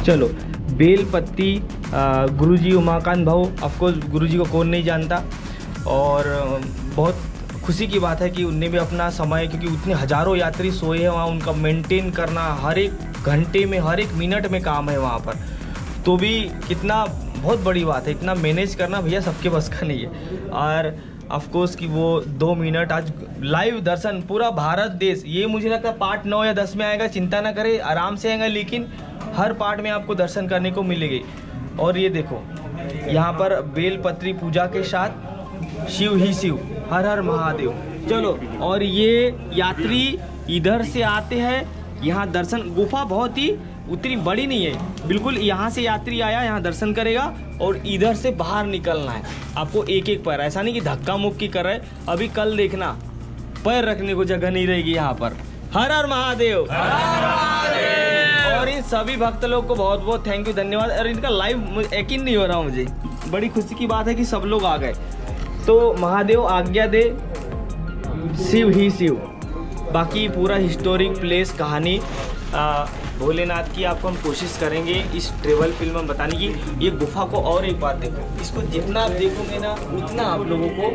चलो, बेलपत्ती गुरुजी उमाकांत भाऊ, ऑफकोर्स गुरुजी को कौन नहीं जानता। और बहुत खुशी की बात है कि उनने भी अपना समय, क्योंकि उतने हज़ारों यात्री सोए हैं वहाँ, उनका मेंटेन करना हर एक घंटे में, हर एक मिनट में काम है वहाँ पर, तो भी कितना बहुत बड़ी बात है। इतना मैनेज करना भैया सबके बस का नहीं है। और ऑफकोर्स कि वो 2 मिनट आज लाइव दर्शन पूरा भारत देश, ये मुझे लगता है पार्ट 9 या 10 में आएगा, चिंता ना करें, आराम से आएगा, लेकिन हर पार्ट में आपको दर्शन करने को मिलेगी। और ये देखो यहाँ पर बेलपत्री पूजा के साथ शिव ही शिव, हर हर महादेव। चलो, और ये यात्री इधर से आते हैं यहाँ दर्शन, गुफा बहुत ही उतनी बड़ी नहीं है, बिल्कुल यहाँ से यात्री आया यहाँ दर्शन करेगा और इधर से बाहर निकलना है आपको एक एक पैर, ऐसा नहीं कि धक्का मुक्की कर रहे। अभी कल देखना पैर रखने को जगह नहीं रहेगी यहाँ पर। हर हर महादेव, हर हर महादेव। और इन सभी भक्त लोग को बहुत बहुत थैंक यू, धन्यवाद। और इनका लाइव यकीन नहीं हो रहा मुझे, बड़ी खुशी की बात है कि सब लोग आ गए। तो महादेव आज्ञा दे, शिव ही शिव। बाकी पूरा हिस्टोरिक प्लेस कहानी भोलेनाथ की आपको हम कोशिश करेंगे इस ट्रेवल फिल्म में बताने की। ये गुफा को और एक बात देखो, इसको जितना आप देखोगे ना उतना आप लोगों को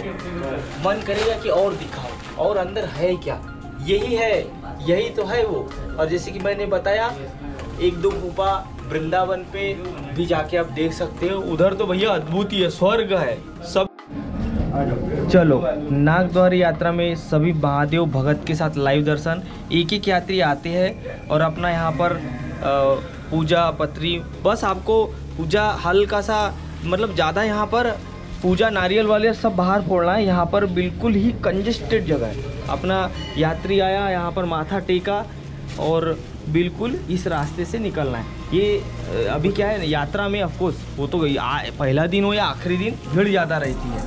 मन करेगा कि और दिखाओ, और अंदर है क्या, यही है, यही तो है वो। और जैसे कि मैंने बताया 1-2 गुफा वृंदावन पे भी जाके आप देख सकते हो, उधर तो भैया अद्भुत ही है, स्वर्ग है सब। चलो, नागद्वार यात्रा में सभी महादेव भगत के साथ लाइव दर्शन, एक एक यात्री आते हैं और अपना यहाँ पर पूजा पत्री, बस आपको पूजा हल्का सा, मतलब ज़्यादा यहाँ पर पूजा नारियल वाले सब बाहर फोड़ना है। यहाँ पर बिल्कुल ही कंजेस्टेड जगह है, अपना यात्री आया यहाँ पर माथा टेका और बिल्कुल इस रास्ते से निकलना है। ये अभी क्या है यात्रा में, ऑफकोर्स वो तो पहला दिन हो या आखिरी दिन भीड़ ज़्यादा रहती है,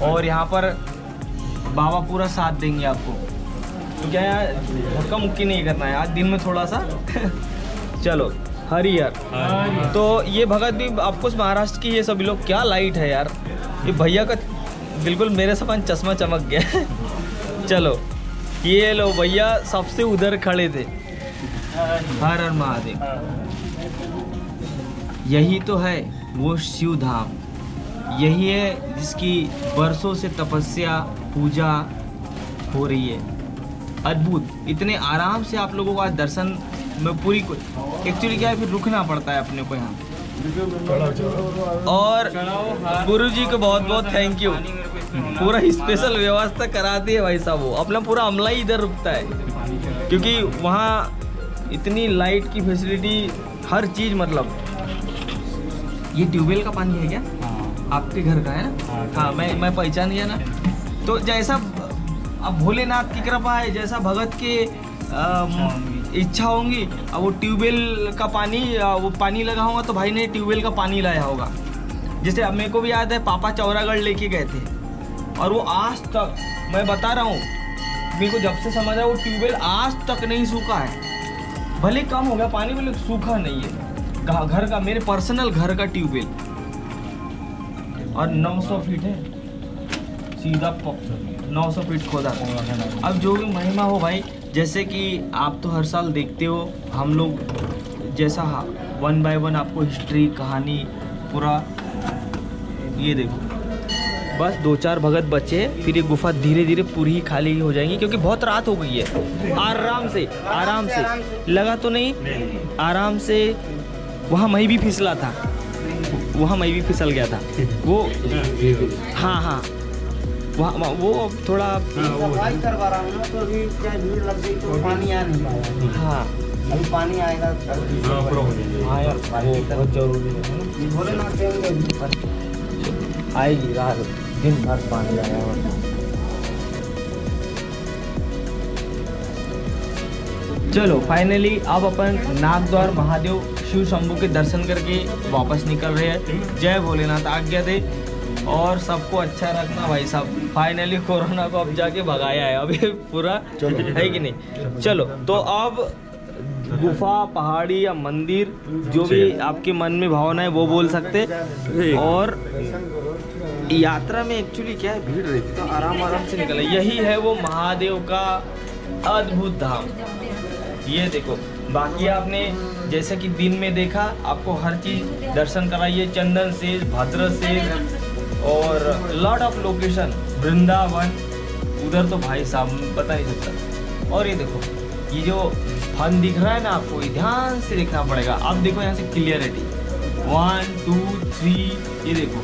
और यहाँ पर बाबा पूरा साथ देंगे आपको, तो क्या यार धक्का मुक्की नहीं करना है आज दिन में थोड़ा सा। चलो, हरिहर। तो ये भगत भी आपको महाराष्ट्र की, ये सभी लोग, क्या लाइट है यार, ये भैया का बिल्कुल मेरे समान चश्मा चमक गया। चलो, ये लो भैया सबसे उधर खड़े थे। हर हर महादेव। यही तो है वो शिव धाम, यही है जिसकी बरसों से तपस्या पूजा हो रही है। अद्भुत, इतने आराम से आप लोगों को आज दर्शन में पूरी, एक्चुअली क्या है फिर रुकना पड़ता है अपने को यहाँ। और गुरुजी को बहुत बहुत थैंक यू, पूरा स्पेशल व्यवस्था कराती है भाई साहब, वो अपना पूरा अमला ही इधर रुकता है, क्योंकि वहाँ इतनी लाइट की फैसिलिटी, हर चीज़। मतलब ये ट्यूबवेल का पानी है क्या? आपके घर का है ना? हाँ, मैं पहचान गया ना। तो जैसा अब भोलेनाथ की कृपा है, जैसा भगत के इच्छा होंगी, अब वो ट्यूबवेल का पानी, वो पानी लगा होगा तो भाई ने ट्यूबवेल का पानी लाया होगा। जैसे अब मेरे को भी याद है पापा चौरागढ़ लेके गए थे, और वो आज तक, मैं बता रहा हूँ, मेरे को जब से समझ आया वो ट्यूबवेल आज तक नहीं सूखा है। भले कम हो गया पानी, भले सूखा नहीं है। घर का, मेरे पर्सनल घर का ट्यूबवेल, और 900 फीट है सीधा, 900 फीट खोदा। अब जो भी महिमा हो भाई, जैसे कि आप तो हर साल देखते हो, हम लोग जैसा 1 बाय 1 आपको हिस्ट्री कहानी पूरा, ये देखो बस 2-4 भगत बचे हैं, फिर ये गुफा धीरे धीरे पूरी ही खाली हो जाएंगी, क्योंकि बहुत रात हो गई है। आराम से लगा तो नहीं, आराम से। वहाँ मैं भी फिसला था, वहाँ मैं भी फिसल गया था वो। हाँ, वहाँ वो थोड़ा सफाई करवा रहा हूँ ना, तो अभी क्या भीड़ लग गई तो पानी आ नहीं पाया। हाँ, अभी पानी आएगा। हाँ यार, वो बहुत जरूरी है। भोलेनाथ देंगे, आएगी रात दिन भर पानी आया। चलो, फाइनली अब अपन नागद्वार महादेव शिव शंभू के दर्शन करके वापस निकल रहे हैं। जय भोलेनाथ, आज्ञा दे और सबको अच्छा रखना भाई साहब। फाइनली कोरोना को अब जाके भगाया है अभी पूरा, है कि नहीं? चलो, तो अब गुफा, पहाड़ी या मंदिर, जो भी आपके मन में भावना है वो बोल सकते। और यात्रा में एक्चुअली क्या है, भीड़ रहती तो आराम से निकले। यही है वो महादेव का अद्भुत धाम। ये देखो, बाकी आपने जैसे कि दिन में देखा, आपको हर चीज़ दर्शन कराइए, चंदन सेज, भद्र सेज और लॉट ऑफ लोकेशन, वृंदावन, उधर तो भाई साहब बता नहीं सकता। और ये देखो, ये जो फन दिख रहा है ना आपको, ये ध्यान से देखना पड़ेगा। अब देखो यहाँ से क्लियरिटी 1 2 3, ये देखो।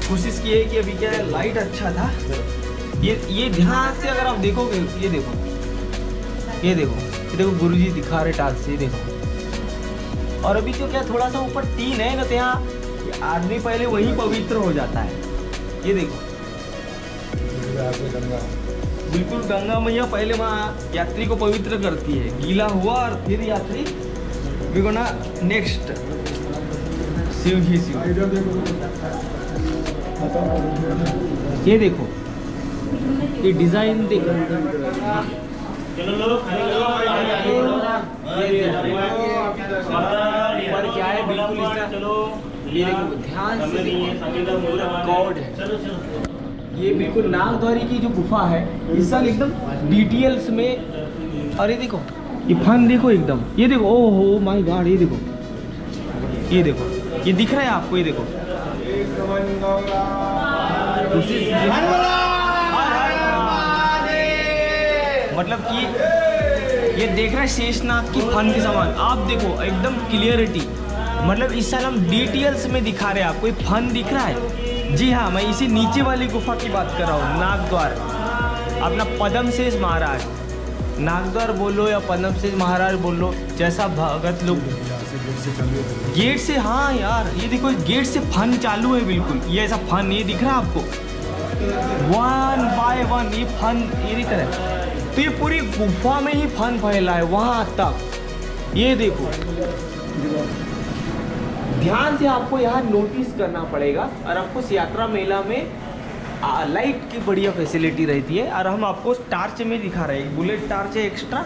कोशिश की है कि अभी क्या है, लाइट अच्छा था, ये ध्यान से अगर आप देखोगे, ये देखो, ये देखो, ये देखो गुरुजी दिखा रहे टाच से, ये देखो। और अभी तो क्या थोड़ा सा ऊपर टीन है ना, तो यहाँ आदमी पहले वही पवित्र हो जाता है। ये देखो बिल्कुल गंगा मैया पहले वहाँ यात्री को पवित्र करती है, गीला हुआ और फिर यात्री देखो ना नेक्स्ट शिव ही शिव। ये देखो, ये डिजाइन देखो, पर क्या है बिल्कुल इसका, ये देखो ध्यान से गॉड है। ये बिल्कुल नागद्वारी की जो गुफा है, इस साल एकदम डिटेल्स में। और ये देखो, ये फन देखो एकदम, ये देखो, ओह माय गॉड, ये देखो, ये देखो, ये दिख रहा है आपको, ये देखो। मतलब कि ये देख रहे हैं शेषनाग की फन के समान। आप देखो एकदम क्लियरिटी, मतलब इस साल हम डिटेल्स में दिखा रहे हैं आपको। ये फन दिख रहा है, जी हाँ, मैं इसी नीचे वाली गुफा की बात कर रहा हूँ, नागद्वार। अपना पद्मसेज महाराज, नागद्वार बोलो या पद्मसेज महाराज बोलो, जैसा भगत लोग गेट से, हाँ यार ये देखो, गेट से फन चालू है बिल्कुल। ये ऐसा फन, ये दिख रहा है आपको, 1 बाय 1 ये फन, ये दिख रहा है। तो ये पूरी गुफा में ही फन फैला है वहाँ तक। ये देखो, ध्यान से आपको यहाँ नोटिस करना पड़ेगा। और आपको इस यात्रा मेला में लाइट की बढ़िया फैसिलिटी रहती है। और हम आपको टार्च में दिखा रहे हैं, बुलेट टार्च है एक्स्ट्रा,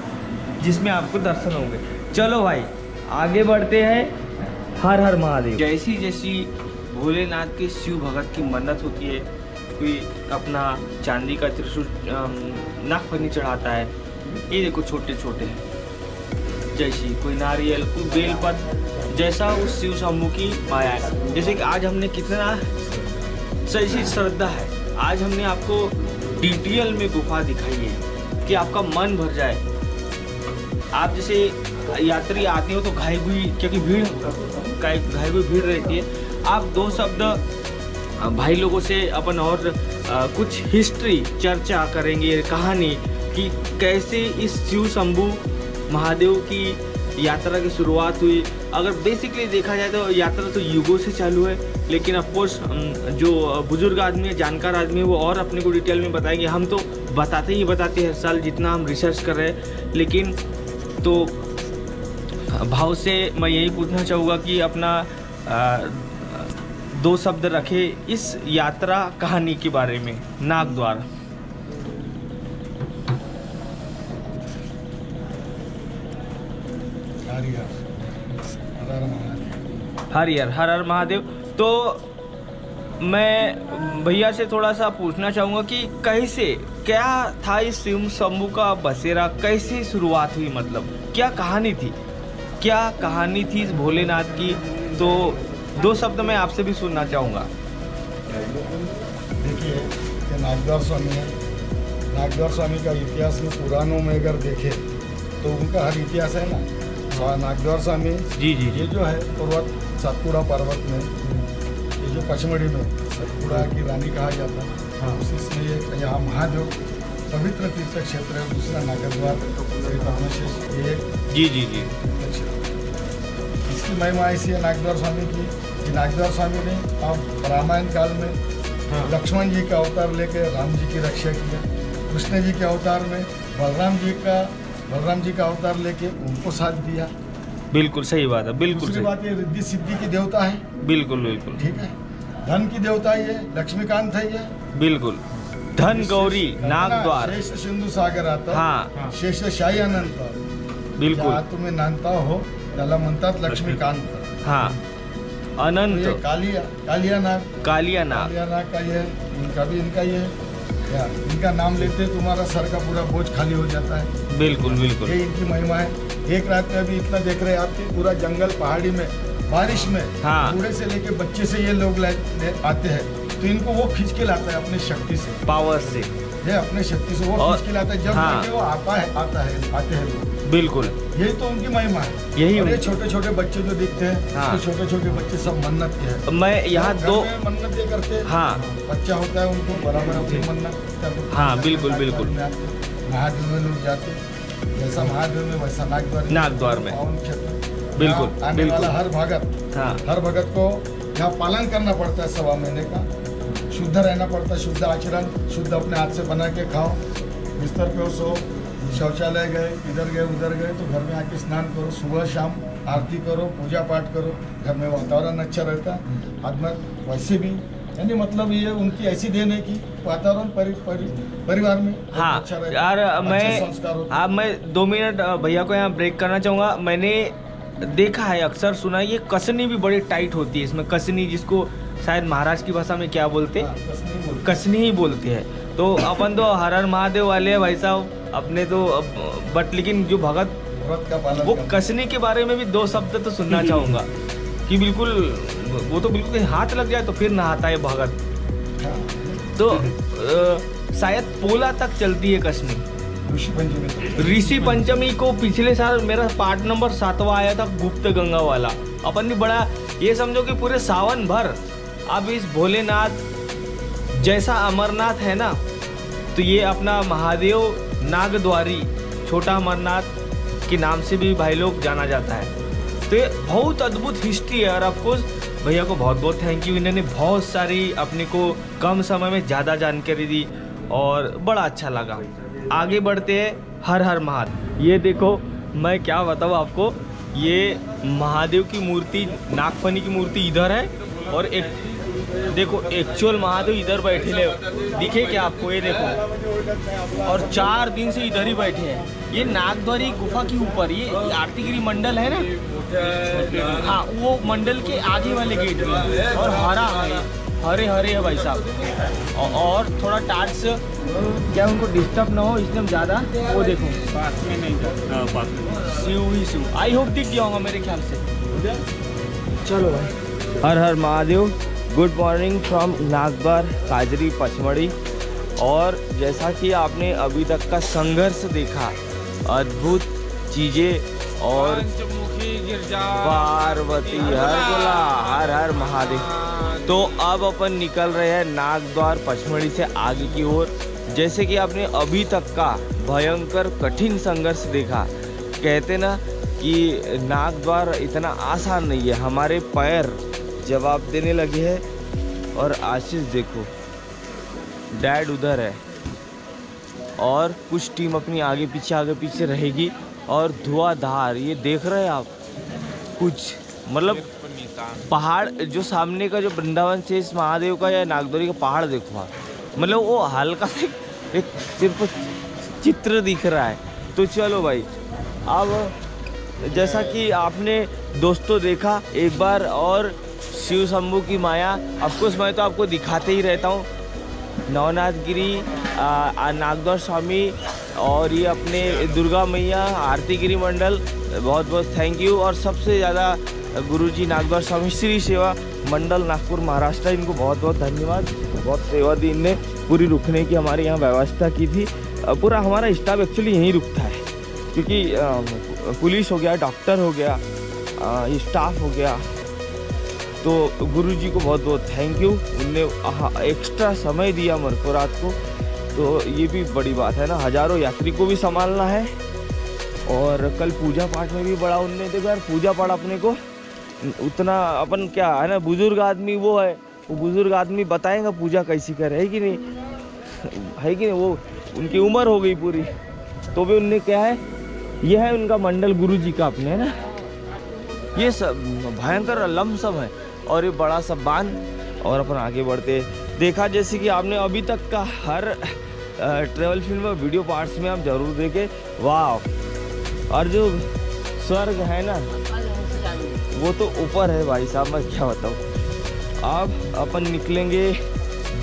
जिसमें आपको दर्शन होंगे। चलो भाई आगे बढ़ते हैं। हर हर महादेव। जैसी जैसी भोलेनाथ के शिव भगत की मन्नत होती है, कोई अपना चांदी का त्रिशूल नागफनी चढ़ाता है। ये देखो छोटे छोटे, जैसी कोई नारियल, कोई बेलपत्र, जैसा उस शिव शंभू की माया है। जैसे कि आज हमने कितना सही श्रद्धा है, आज हमने आपको डिटेल में गुफा दिखाई है कि आपका मन भर जाए। आप जैसे यात्री आते हो तो घाई हुई, क्योंकि घाई हुई भीड़ रहती है। आप 2 शब्द भाई लोगों से अपन और कुछ हिस्ट्री चर्चा करेंगे, कहानी कि कैसे इस शिव शंभू महादेव की यात्रा की शुरुआत हुई। अगर बेसिकली देखा जाए तो यात्रा तो युगों से चालू है, लेकिन ऑफकोर्स जो बुजुर्ग आदमी है, जानकार आदमी है, वो और अपने को डिटेल में बताएंगे। हम तो बताते ही बताते हर साल जितना हम रिसर्च कर रहे हैं। लेकिन तो भाव से मैं यही पूछना चाहूँगा कि अपना 2 शब्द रखे इस यात्रा कहानी के बारे में। नागद्वार। हरिहर, हर हर महादेव। तो मैं भैया से थोड़ा सा पूछना चाहूँगा कि कैसे, क्या था इस शिव शंभू का बसेरा, कैसे शुरुआत हुई, मतलब क्या कहानी थी, क्या कहानी थी इस भोलेनाथ की। तो 2 शब्द मैं आपसे भी सुनना चाहूँगा। देखिए, ये नागद्वार स्वामी है। नागद्वार स्वामी का इतिहास में पुराणों में अगर देखें तो उनका हर इतिहास है ना। नागद्वार स्वामी जी जी, ये जो है पर्वत, सातपुड़ा पर्वत में, ये जो पचमढ़ी में सातपुड़ा की रानी कहा जाता है। हाँ, उसमें ये यहाँ महादेव पवित्र तीर्थ क्षेत्र है। दूसरा नागद्वार श्री पद्मशेष, ये जी जी जी तीर्थ क्षेत्र। इसकी महिमा ऐसी है नागद्वार स्वामी की कि नागद्वार स्वामी ने अब रामायण काल में लक्ष्मण जी का अवतार लेकर राम जी की रक्षा किया। कृष्ण जी के अवतार में बलराम जी का अवतार लेके उनको साथ दिया। बिल्कुल सही बात है, बिल्कुल दूसरी सही बात, ये रिद्धि सिद्धि की देवता है। बिल्कुल बिल्कुल ठीक है। धन की देवता ये लक्ष्मीकांत है। ये बिल्कुल धन गौरी नागद्वार। शेष सिंधू सागर आता। हाँ, शेष शाही अनंत। बिल्कुल, तुम्ही नांदता हो त्याला म्हणतात लक्ष्मीकांत। हाँ, अनंत। तो कालिया नाग का ये इनका ये इनका नाम लेते तुम्हारा सर का पूरा बोझ खाली हो जाता है। बिल्कुल बिल्कुल, ये इनकी महिमा है। एक रात में अभी इतना देख रहे हैं आपके पूरा जंगल पहाड़ी में बारिश में, हाँ। बूढ़े से लेके बच्चे से ये लोग आते हैं, तो इनको वो खींच के लाता है अपनी शक्ति से, पावर से, ये अपने शक्ति से वो खींच के लाता है। जब हाँ। वो आते हैं लोग, बिल्कुल यही तो उनकी महिमा है। यही और ये छोटे छोटे बच्चे जो दिखते हैं, हाँ। तो छोटे छोटे बच्चे सब मन्नत के हैं। मैं यहाँ घर दो, में मन्नत ये करते हैं, हाँ बच्चा होता है उनको बराबर अपनी मन्नत करते हैं। हाँ, बिल्कुल, बिल्कुल। महादेव में लोग जाते, जैसा महादेव में वैसा नागद्वार में। पावन क्षेत्र, बिल्कुल, यहाँ आने बिल्कुल। वाला हर भगत, हाँ हर भगत को यहाँ पालन करना पड़ता है 1.25 महीने का, शुद्ध रहना पड़ता है, शुद्ध आचरण, शुद्ध अपने हाथ से बना के खाओ, बिस्तर पे सो, शौचालय गए, इधर गए उधर गए तो घर में आके स्नान करो, सुबह शाम आरती करो, पूजा पाठ करो, घर में वातावरण अच्छा रहता है। आत्मा वैसे भी यानी मतलब ये उनकी ऐसी देन है कि वातावरण परिवार में हाँ अच्छा रहता है, यार, अच्छे संस्कार होते हैं। मैं 2 मिनट भैया को यहाँ ब्रेक करना चाहूँगा। मैंने देखा है, अक्सर सुना है, ये कसनी भी बड़ी टाइट होती है इसमें, कसनी जिसको शायद महाराष्ट्र की भाषा में क्या बोलते, हाँ, कसनी ही बोलते हैं। तो अपन तो हर हर महादेव वाले हैं भाई साहब अपने तो, बट लेकिन जो भगत व्रत का पालन वो करना। कसने के बारे में भी 2 शब्द तो सुनना चाहूँगा कि बिल्कुल वो तो बिल्कुल हाथ लग जाए तो फिर नहाता है भगत। हाँ, तो शायद पोला तक चलती है कसनी। ऋषि पंचमी ऋषि पंचमी को पिछले साल मेरा पार्ट नंबर 7वां आया था, गुप्त गंगा वाला। अपन भी बड़ा ये समझो कि पूरे सावन भर अब इस भोलेनाथ जैसा अमरनाथ है ना, तो ये अपना महादेव नागद्वारी छोटा अमरनाथ के नाम से भी भाई लोग जाना जाता है। तो ये बहुत अद्भुत हिस्ट्री है और ऑफकोर्स भैया को बहुत बहुत थैंक यू, इन्होंने बहुत सारी अपने को कम समय में ज़्यादा जानकारी दी और बड़ा अच्छा लगा। आगे बढ़ते हैं, हर हर महादेव। ये देखो मैं क्या बताऊँ आपको, ये महादेव की मूर्ति, नागफनी की मूर्ति इधर है और एक देखो एक्चुअल महादेव इधर बैठे हैं, दिखे क्या आपको, ये देखो, और 4 दिन से इधर ही बैठे हैं। ये नागद्वारी गुफा के ऊपर, ये आरतीगिरी मंडल है ना, हाँ वो मंडल के आगे वाले गेट में, और हरा है, हरे हरे है भाई साहब, और थोड़ा टार्च क्या उनको डिस्टर्ब ना हो इसलिए हम ज़्यादा वो देखो पास में नहीं जाता, पास में शिव ही शिव, आई होप दिख गया होगा मेरे ख्याल से। चलो भाई, हर हर Mahadev. Good morning from Nagdwar Kajri Pachmarhi. और जैसा कि आपने अभी तक का संघर्ष देखा, अद्भुत चीज़ें, और पार्वती हर बोला हर हर महादेव। तो अब अपन निकल रहे हैं नागद्वार पचमढ़ी से आगे की ओर। जैसे कि आपने अभी तक का भयंकर कठिन संघर्ष देखा, कहते ना कि नागद्वार इतना आसान नहीं है, हमारे पैर जवाब देने लगे हैं। और आशीष देखो, डैड उधर है और कुछ टीम अपनी आगे पीछे रहेगी, और धुआंधार ये देख रहे हैं आप, कुछ मतलब पहाड़ जो सामने का जो वृंदावन से इस महादेव का या नागद्वारी का पहाड़ देखो आप, मतलब वो हल्का सा एक सिर्फ चित्र दिख रहा है। तो चलो भाई, अब जैसा कि आपने दोस्तों देखा एक बार और शिव शंभू की माया, ऑफकोर्स मैं तो आपको दिखाते ही रहता हूँ, नवनाथगिरी, नागद्वार स्वामी और ये अपने दुर्गा मैया, आरतीगिरी मंडल, बहुत बहुत थैंक यू। और सबसे ज़्यादा गुरुजी नागद्वार स्वामी श्री सेवा मंडल नागपुर महाराष्ट्र, इनको बहुत बहुत धन्यवाद, बहुत सेवा दी इनने, पूरी रुकने की हमारे यहाँ व्यवस्था की थी। पूरा हमारा स्टाफ एक्चुअली यहीं रुकता है, क्योंकि पुलिस हो गया, डॉक्टर हो गया, स्टाफ हो गया। तो गुरुजी को बहुत बहुत थैंक यू, उनने एक्स्ट्रा समय दिया मेरे को रात को, तो ये भी बड़ी बात है ना, हज़ारों यात्री को भी संभालना है। और कल पूजा पाठ में भी बड़ा उनने, देखो यार पूजा पाठ अपने को उतना अपन क्या है ना, बुजुर्ग आदमी वो है, वो बुजुर्ग आदमी बताएगा पूजा कैसी करे, है कि नहीं, है कि नहीं, वो उनकी उम्र हो गई पूरी, तो भी उनने क्या है, ये है उनका मंडल गुरुजी का अपने, है ना, ये सब भयंकर लमसम है और ये बड़ा सा बांध। और अपन आगे बढ़ते देखा, जैसे कि आपने अभी तक का हर ट्रेवल फिल्म में वीडियो पार्ट्स में आप जरूर देखे, वाह। और जो स्वर्ग है ना वो तो ऊपर है भाई साहब, मैं क्या बताऊँ। अब अपन निकलेंगे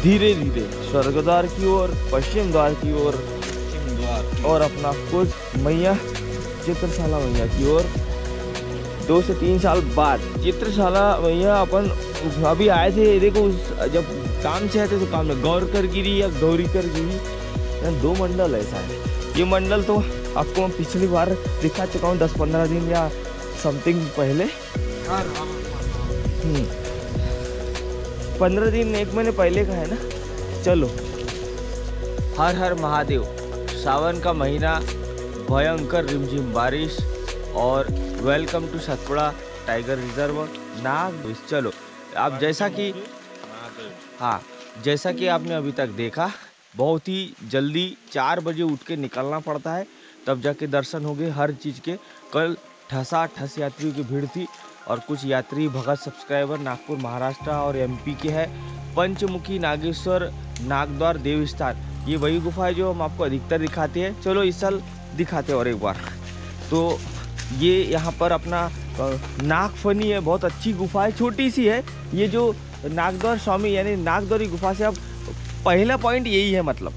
धीरे धीरे स्वर्ग द्वार की ओर, पश्चिम द्वार की ओर, और अपना कुछ मैया चित्रशाला मैया की ओर 2 से 3 साल बाद। चित्रशाला मैया अपन अभी आए थे, देखो उस जब काम से आए थे तो काम में गौरकर गिरी या गौरीकर गिरी, 2 मंडल ऐसा है। ये मंडल तो आपको मैं पिछली बार दिखा चुका हूँ 10-15 दिन या समथिंग पहले, 15 दिन 1 महीने पहले का है ना। चलो, हर हर महादेव। सावन का महीना, भयंकर रिमझिम बारिश और welcome to Satpura tiger reserve Nag. चलो, आप जैसा कि आपने अभी तक देखा, बहुत ही जल्दी 4 बजे उठ के निकलना पड़ता है, तब जाके दर्शन हो गए हर चीज़ के। कल ठस यात्रियों की भीड़ थी और कुछ यात्री भगत सब्सक्राइबर नागपुर महाराष्ट्र और MP के हैं। पंचमुखी नागेश्वर नागद्वार देवस्थान, ये वही गुफा है जो हम आपको अधिकतर दिखाते हैं। चलो इस साल दिखाते हैं और एक बार। तो ये यहाँ पर अपना नागफनी है, बहुत अच्छी गुफा है, छोटी सी है। ये जो नागद्वार स्वामी यानी नागद्वारी गुफा से अब पहला पॉइंट यही है, मतलब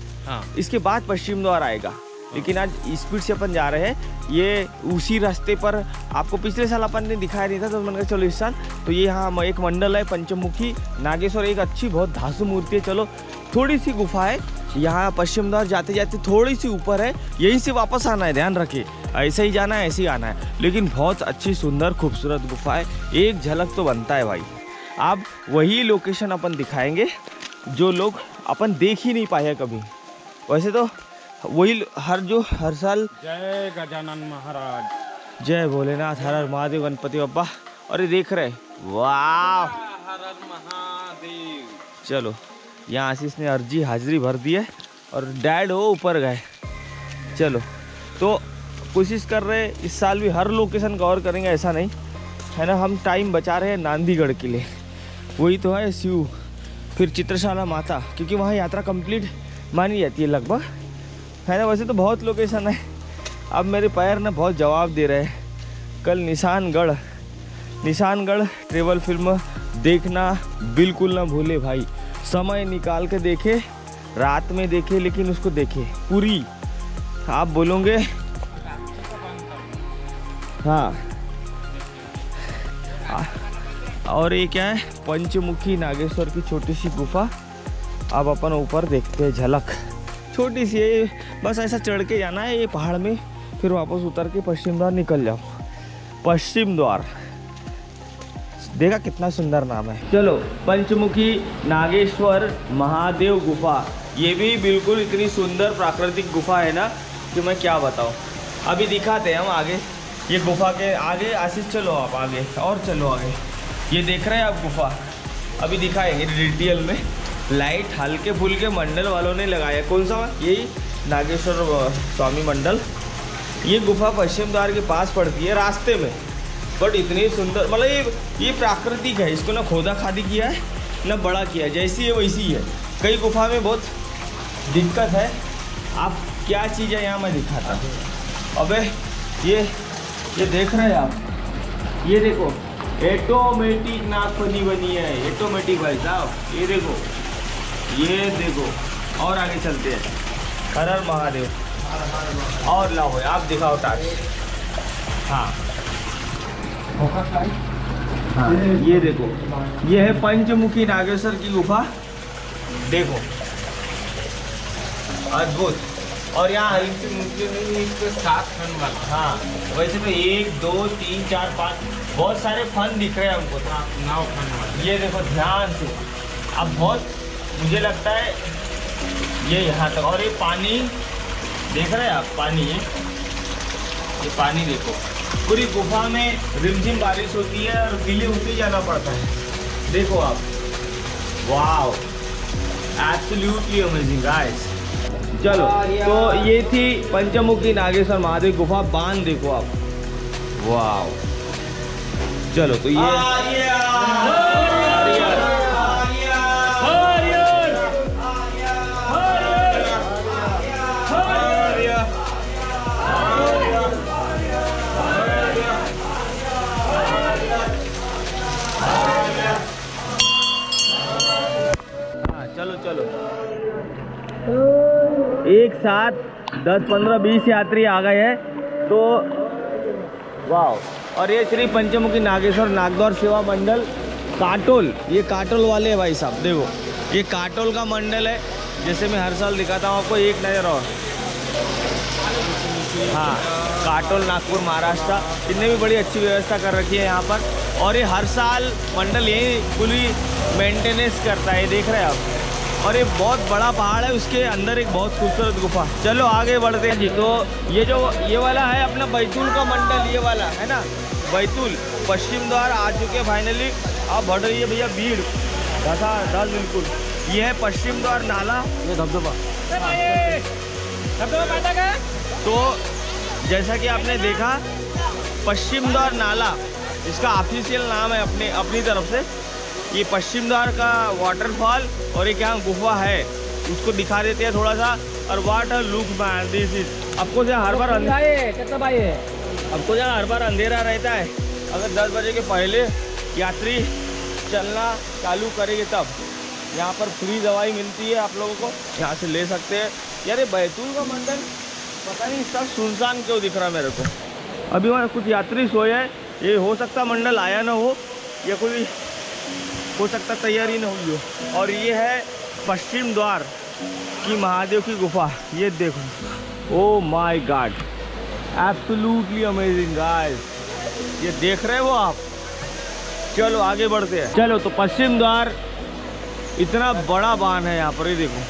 इसके बाद पश्चिम द्वार आएगा। लेकिन आज स्पीड से अपन जा रहे हैं, ये उसी रास्ते पर आपको पिछले साल अपन ने दिखाया नहीं था, तो मैंने कहा चलो इस साल। तो ये यहाँ एक मंडल है पंचमुखी नागेश्वर, एक अच्छी बहुत धासु मूर्ति है। चलो, थोड़ी सी गुफा है यहाँ, पश्चिम द्वार जाते जाते थोड़ी सी ऊपर है, यहीं से वापस आना है, ध्यान रखिए। ऐसे ही जाना है, ऐसे ही आना है, लेकिन बहुत अच्छी सुंदर खूबसूरत गुफा है। एक झलक तो बनता है भाई। अब वही लोकेशन अपन दिखाएंगे जो लोग अपन देख ही नहीं पाए कभी। वैसे तो वही हर साल। जय गजानन महाराज, जय भोलेनाथ, हर हर महादेव, गणपति बप्पा। और ये देख रहे, वाह, हर हर महादेव। चलो, यहाँ आशीष ने अर्जी हाजिरी भर दी है और डैड हो ऊपर गए। चलो, तो कोशिश कर रहे हैं इस साल भी हर लोकेशन कवर करेंगे, ऐसा नहीं है ना। हम टाइम बचा रहे हैं नांदीगढ़ के लिए, वही तो है शिव, फिर चित्रशाला माता, क्योंकि वहाँ यात्रा कंप्लीट मानी जाती है लगभग, है ना। वैसे तो बहुत लोकेशन है। अब मेरे पैर ना बहुत जवाब दे रहे हैं। कल निशानगढ़ ट्रेवल फिल्म देखना बिल्कुल ना भूले भाई। समय निकाल के देखे, रात में देखे, लेकिन उसको देखे पूरी। आप बोलोगे हाँ। और ये क्या है, पंचमुखी नागेश्वर की छोटी सी गुफा। अब अपन ऊपर देखते हैं झलक, छोटी सी है, बस ऐसा चढ़ के जाना है ये पहाड़ में, फिर वापस उतर के पश्चिम द्वार निकल जाओ। पश्चिम द्वार देखा कितना सुंदर नाम है। चलो, पंचमुखी नागेश्वर महादेव गुफा, ये भी बिल्कुल इतनी सुंदर प्राकृतिक गुफा है ना कि मैं क्या बताऊँ। अभी दिखाते हैं हम आगे, ये गुफा के आगे। आशीष चलो आप आगे, और चलो आगे। ये देख रहे हैं आप गुफा, अभी दिखाएंगे डिटेल में। लाइट हल्के फुल्के मंडल वालों ने लगाया। कौन सा? यही नागेश्वर स्वामी मंडल। ये गुफा पश्चिम द्वार के पास पड़ती है, रास्ते में, बट इतनी सुंदर, मतलब ये प्राकृतिक है। इसको ना खोदा खादी किया है ना बड़ा किया है, जैसी है वैसी है। कई गुफा में बहुत दिक्कत है। आप क्या चीज़ है यहाँ मैं दिखाता हूँ। अबे ये देख रहे हैं आप, ये देखो ऑटोमेटिक नागफनी बनी है, ऑटोमेटिक भाई साहब। ये देखो और आगे चलते हैं। हर हर महादेव। और लाओ आप दिखाओ टाच। हाँ हाँ, ये देखो, ये है पंचमुखी नागेश्वर की गुफा। देखो अद्भुत। और यहाँ हल्की मूर्ति नहीं, इसके 7 फन वाला। हाँ, वैसे तो 1 2 3 4 5 बहुत सारे फन दिख रहे हैं हमको। 9 फन वाला। ये देखो ध्यान से, अब बहुत मुझे लगता है ये यहाँ तक। और ये पानी देख रहे हैं आप, पानी ये पानी देखो। पूरी गुफा में रिमझिम बारिश होती है और गीले होते जाना पड़ता है। देखो आप, वाओ, एब्सोल्युटली अमेजिंग गाइस। चलो, तो ये थी पंचमुखी नागेश्वर महादेव गुफा। बांध देखो आप, वाओ। चलो, तो ये चलो एक साथ 10 15 20 यात्री आ गए हैं। तो वाह। और ये श्री पंचमुखी नागेश्वर नागद्वार सेवा मंडल काटोल, ये काटोल वाले हैं भाई साहब। देखो ये काटोल का मंडल है, जैसे मैं हर साल दिखाता हूँ आपको। एक नज़र और, हाँ, काटोल नागपुर महाराष्ट्र, इनने भी बड़ी अच्छी व्यवस्था कर रखी है यहाँ पर। और ये हर साल मंडल यही पूरी मेंटेनेंस करता है, देख रहे हैं आप। और ये बहुत बड़ा पहाड़ है, उसके अंदर एक बहुत खूबसूरत गुफा। चलो आगे बढ़ते हैं जी। तो ये वाला है अपना बैतूल का मंडल, ये वाला है ना बैतूल पश्चिम द्वार आ चुके फाइनली। आप बढ़ रही है भैया भीड़, दस बिल्कुल। ये है पश्चिम द्वार नाला, ये धबधबा। तो जैसा कि आपने देखा पश्चिम द्वार नाला इसका ऑफिशियल नाम है अपनी तरफ से। ये पश्चिम द्वार का वाटरफॉल और एक यहाँ गुफा है, उसको दिखा देते हैं थोड़ा सा। और water look man this is. आपको जहाँ हर बार अंधेरा रहता है, अगर 10 बजे के पहले यात्री चलना चालू करेंगे तब यहाँ पर फ्री दवाई मिलती है, आप लोगों को यहाँ से ले सकते हैं। यार ये बैतूल का मंडल पता नहीं सब सुनसान क्यों दिख रहा है मेरे को। अभी वहाँ कुछ यात्री सोए हैं, ये हो सकता मंडल आया ना हो, या कोई हो सकता तैयारी ना हुई हो। और ये है पश्चिम द्वार की महादेव की गुफा, ये देखो। Oh my God, absolutely amazing guys, ये देख रहे हो आप। चलो आगे बढ़ते हैं। चलो तो पश्चिम द्वार इतना बड़ा बांध है यहाँ पर, ये देखो।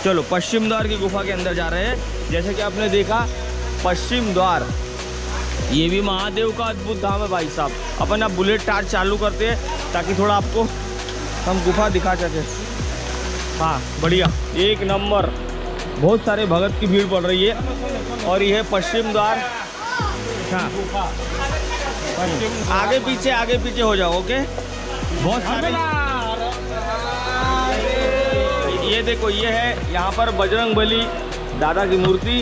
चलो पश्चिम द्वार की गुफा के अंदर जा रहे हैं। जैसे कि आपने देखा पश्चिम द्वार, ये भी महादेव का अद्भुत धाम है भाई साहब। अपन अब बुलेट टार्च चालू करते हैं ताकि थोड़ा आपको हम गुफा दिखा सके। हाँ बढ़िया, एक नंबर। बहुत सारे भगत की भीड़ पड़ रही है। और ये है पश्चिम द्वार। हाँ आगे पीछे हो जाओ, ओके। बहुत सारे, ये देखो, ये है यहाँ पर बजरंग बली दादा की मूर्ति।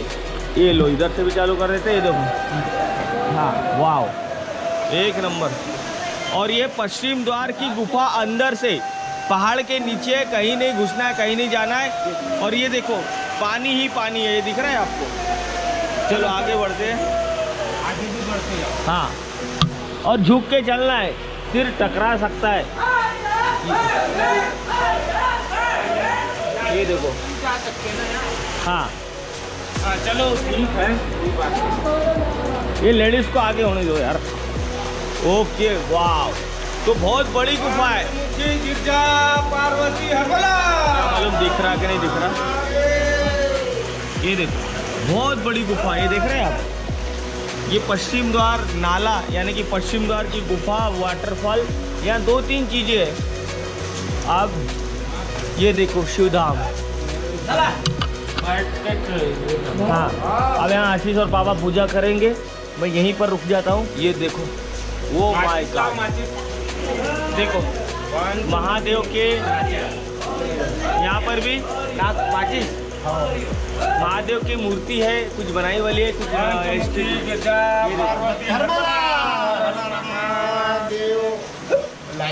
ये लो इधर से भी चालू कर रहे थे, ये देखो। हाँ वाह, एक नंबर। और ये पश्चिम द्वार की गुफा अंदर से, पहाड़ के नीचे, कहीं नहीं घुसना है, कहीं नहीं जाना है। और ये देखो पानी ही पानी है, ये दिख रहा है आपको। चलो आगे बढ़ते हैं, आगे भी बढ़ते हैं। हाँ, और झुक के चलना है, सिर टकरा सकता है। ये देखो, हाँ चलो ठीक है। ये लेडीज को आगे होने दो यार। ओके वाह, तो बहुत बड़ी गुफा है। गिरजा पार्वती मालूम दिख रहा कि नहीं दिख रहा। ये देखो बहुत बड़ी गुफा, ये देख रहे हैं आप। ये पश्चिम द्वार नाला यानी कि पश्चिम द्वार की गुफा, वाटरफॉल, यहाँ 2-3 चीजें हैं। अब ये देखो शिवधाम। हाँ, अब यहाँ आशीष और पापा पूजा करेंगे, मैं यहीं पर रुक जाता हूँ। ये देखो, वो माय गॉड, देखो महादेव के यहाँ पर भी माचिस, महादेव की मूर्ति है, कुछ बनाई वाली है, कुछ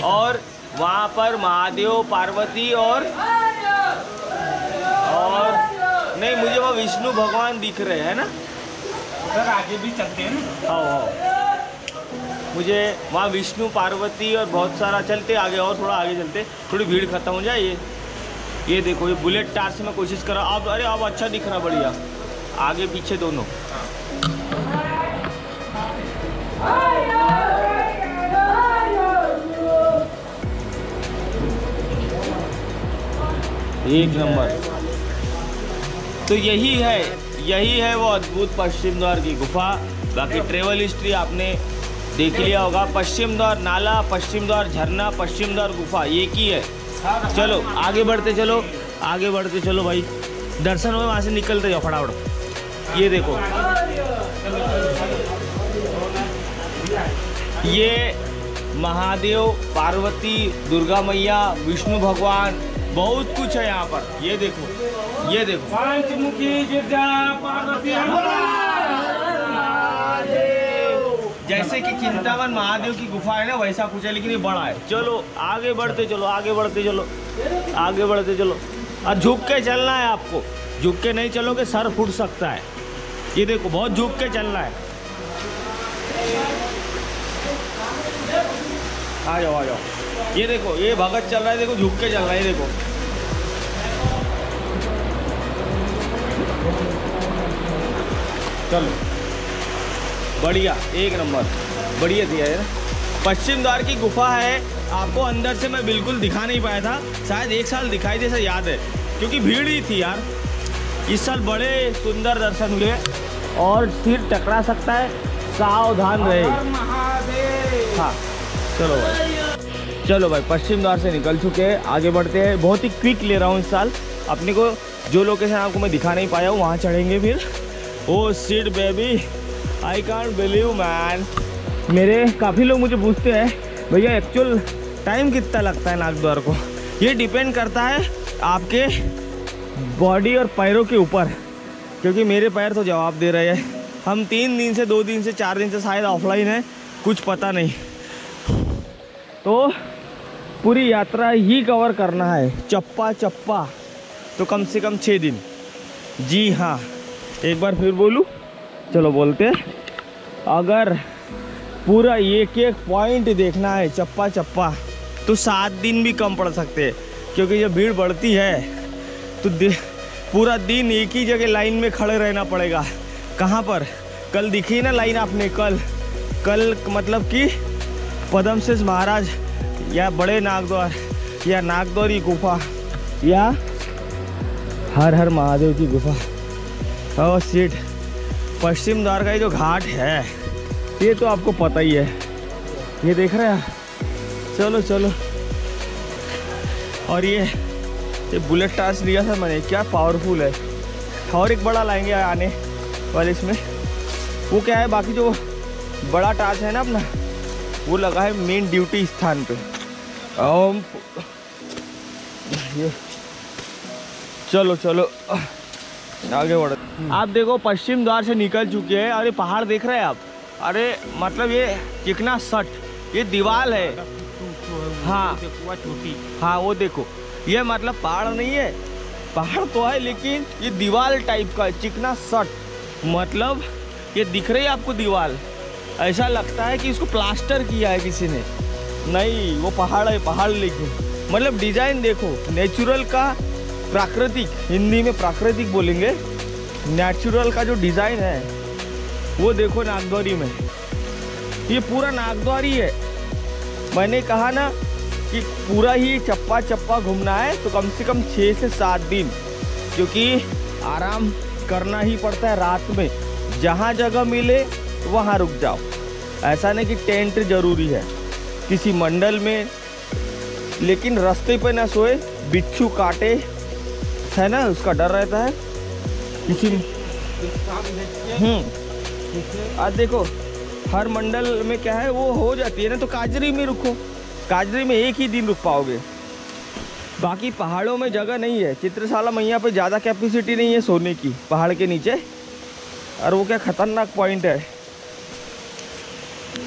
और वहाँ पर महादेव, पार्वती और नहीं, मुझे वो विष्णु भगवान दिख रहे हैं ना। उधर आगे भी चलते हैं ना। हाँ, मुझे वहाँ विष्णु, पार्वती और बहुत सारा, चलते आगे और थोड़ा आगे चलते, थोड़ी भीड़ खत्म हो जाए। ये देखो, ये बुलेट टार से मैं कोशिश कर रहा हूँ। अब अरे अब अच्छा दिख रहा, बढ़िया, आगे पीछे दोनों। एक नंबर। तो यही है वो अद्भुत पश्चिम द्वार की गुफा। बाकी ट्रेवल हिस्ट्री आपने देख लिया होगा। पश्चिम द्वार नाला, पश्चिम द्वार झरना, पश्चिम द्वार गुफा, एक ही है। चलो आगे बढ़ते चलो भाई, दर्शन में वहाँ से निकलते जाओ फटाफट। ये देखो, ये महादेव, पार्वती, दुर्गा मैया, विष्णु भगवान, बहुत कुछ है यहाँ पर। ये देखो पंचमुखी पार्वती, जैसे कि चिंतावन महादेव की गुफा है ना, वैसा कुछ है, लेकिन ये बड़ा है। चलो आगे बढ़ते चलो। और झुक के चलना है आपको, झुक के नहीं चलोगे सर फूट सकता है। ये देखो बहुत झुक के चलना है। आ जाओ आ जाओ। ये देखो ये भगत चल रहा है, देखो झुक के चल रहा है, देखो चलो बढ़िया, एक नंबर बढ़िया दिया है ना। पश्चिम द्वार की गुफा है, आपको अंदर से मैं बिल्कुल दिखा नहीं पाया था, शायद एक साल दिखाई दे, ऐसा याद है क्योंकि भीड़ ही थी यार। इस साल बड़े सुंदर दर्शन हुए और सिर टकरा सकता है, सावधान रहे। हाँ चलो भाई, चलो भाई पश्चिम द्वार से निकल चुके हैं, आगे बढ़ते हैं। बहुत ही क्विक ले रहा हूँ इस साल अपने को, जो लोकेशन आपको मैं दिखा नहीं पाया हूँ वहाँ चढ़ेंगे फिर। Oh shit baby, I can't believe man. मेरे काफ़ी लोग मुझे पूछते हैं भैया एक्चुअल टाइम कितना लगता है नागद्वार को। ये डिपेंड करता है आपके बॉडी और पैरों के ऊपर, क्योंकि मेरे पैर तो जवाब दे रहे हैं। हम 3 दिन से 2 दिन से 4 दिन से शायद ऑफलाइन है, कुछ पता नहीं। तो पूरी यात्रा ही कवर करना है चप्पा चप्पा, तो कम से कम 6 दिन। जी हाँ, एक बार फिर बोलूँ, चलो बोलते हैं। अगर पूरा एक एक पॉइंट देखना है चप्पा चप्पा तो 7 दिन भी कम पड़ सकते हैं, क्योंकि जब भीड़ बढ़ती है तो पूरा दिन एक ही जगह लाइन में खड़े रहना पड़ेगा। कहाँ पर? कल दिखी ना लाइन आपने, कल मतलब कि पद्मसेठ महाराज या बड़े नागद्वार या नागद्वारी गुफा या हर हर महादेव की गुफा। और सीट पश्चिम द्वार का ये जो घाट है ये तो आपको पता ही है, ये देख रहे हैं। चलो चलो, और ये बुलेट टार्च लिया था मैंने, क्या पावरफुल है। और एक बड़ा लाएंगे आने वाले इसमें, वो क्या है, बाकी जो बड़ा टार्च है ना अपना वो लगा है मेन ड्यूटी स्थान पे। ये चलो चलो आगे बढ़। आप देखो पश्चिम द्वार से निकल चुके हैं। अरे पहाड़ देख रहे हैं आप, अरे मतलब ये चिकना सट, ये दीवार है। हाँ छोटी, हाँ वो देखो, ये मतलब पहाड़ नहीं है, पहाड़ तो है लेकिन ये दीवार टाइप का चिकना सट। मतलब ये दिख रही है आपको दीवार, ऐसा लगता है कि इसको प्लास्टर किया है किसी ने। नहीं, वो पहाड़ है पहाड़, लेकिन मतलब डिजाइन देखो, नेचुरल का प्राकृतिक, हिंदी में प्राकृतिक बोलेंगे, नेचुरल का जो डिजाइन है वो देखो नागद्वारी में। ये पूरा नागद्वारी है। मैंने कहा ना कि पूरा ही चप्पा चप्पा घूमना है तो कम से कम 6 से 7 दिन, क्योंकि आराम करना ही पड़ता है रात में। जहाँ जगह मिले वहाँ रुक जाओ, ऐसा नहीं कि टेंट जरूरी है किसी मंडल में, लेकिन रास्ते पे ना सोए, बिच्छू काटे है ना, उसका डर रहता है किसी। आज देखो हर मंडल में क्या है, वो हो जाती है ना, तो काजरी में रुको, काजरी में एक ही दिन रुक पाओगे। बाकी पहाड़ों में जगह नहीं है। चित्रशाला मैया पे ज़्यादा कैपेसिटी नहीं है सोने की पहाड़ के नीचे, और वो क्या खतरनाक पॉइंट है।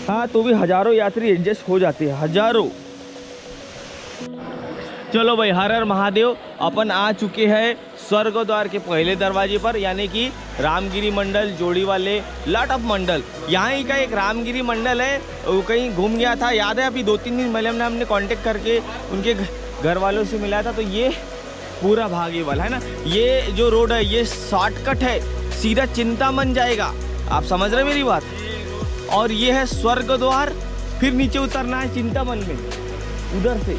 हाँ तो भी हज़ारों यात्री एडजस्ट हो जाते हैं, हज़ारों। चलो भाई, हर हर महादेव। अपन आ चुके हैं स्वर्ग द्वार के पहले दरवाजे पर, यानी कि रामगिरी मंडल, जोड़ी वाले लाट ऑफ मंडल। यहाँ ही का एक रामगिरी मंडल है, वो कहीं घूम गया था, याद है अभी 2-3 दिन पहले हमने कांटेक्ट करके उनके घर वालों से मिला था। तो ये पूरा भागी वाला है ना, ये जो रोड है ये शॉर्टकट है, सीधा चिंतामन जाएगा। आप समझ रहे मेरी बात? और ये है स्वर्ग द्वार, फिर नीचे उतरना है चिंतामन में उधर से।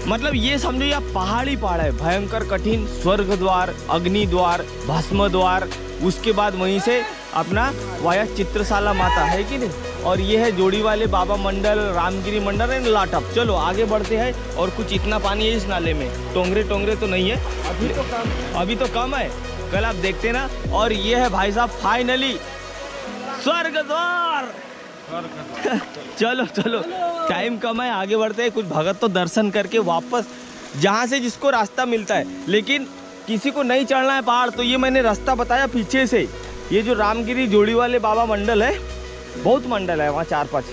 मतलब ये समझो ये पहाड़ी पहाड़ है, भयंकर कठिन। स्वर्ग द्वार, अग्नि द्वार, भस्म द्वार, उसके बाद वहीं से अपना वाया चित्रशाला माता है कि नहीं। और ये है जोड़ी वाले बाबा मंडल, रामगिरी मंडल एंड लाटअप। चलो आगे बढ़ते हैं। और कुछ इतना पानी है इस नाले में, टोंगरे तो नहीं है अभी तो कम है, कल आप देखते ना। और ये है भाई साहब फाइनली स्वर्ग द्वार। चलो चलो, टाइम कम है, आगे बढ़ते हैं। कुछ भगत तो दर्शन करके वापस जहाँ से जिसको रास्ता मिलता है, लेकिन किसी को नहीं चढ़ना है पहाड़, तो ये मैंने रास्ता बताया पीछे से। ये जो रामगिरी जोड़ी वाले बाबा मंडल है, बहुत मंडल है वहाँ 4-5,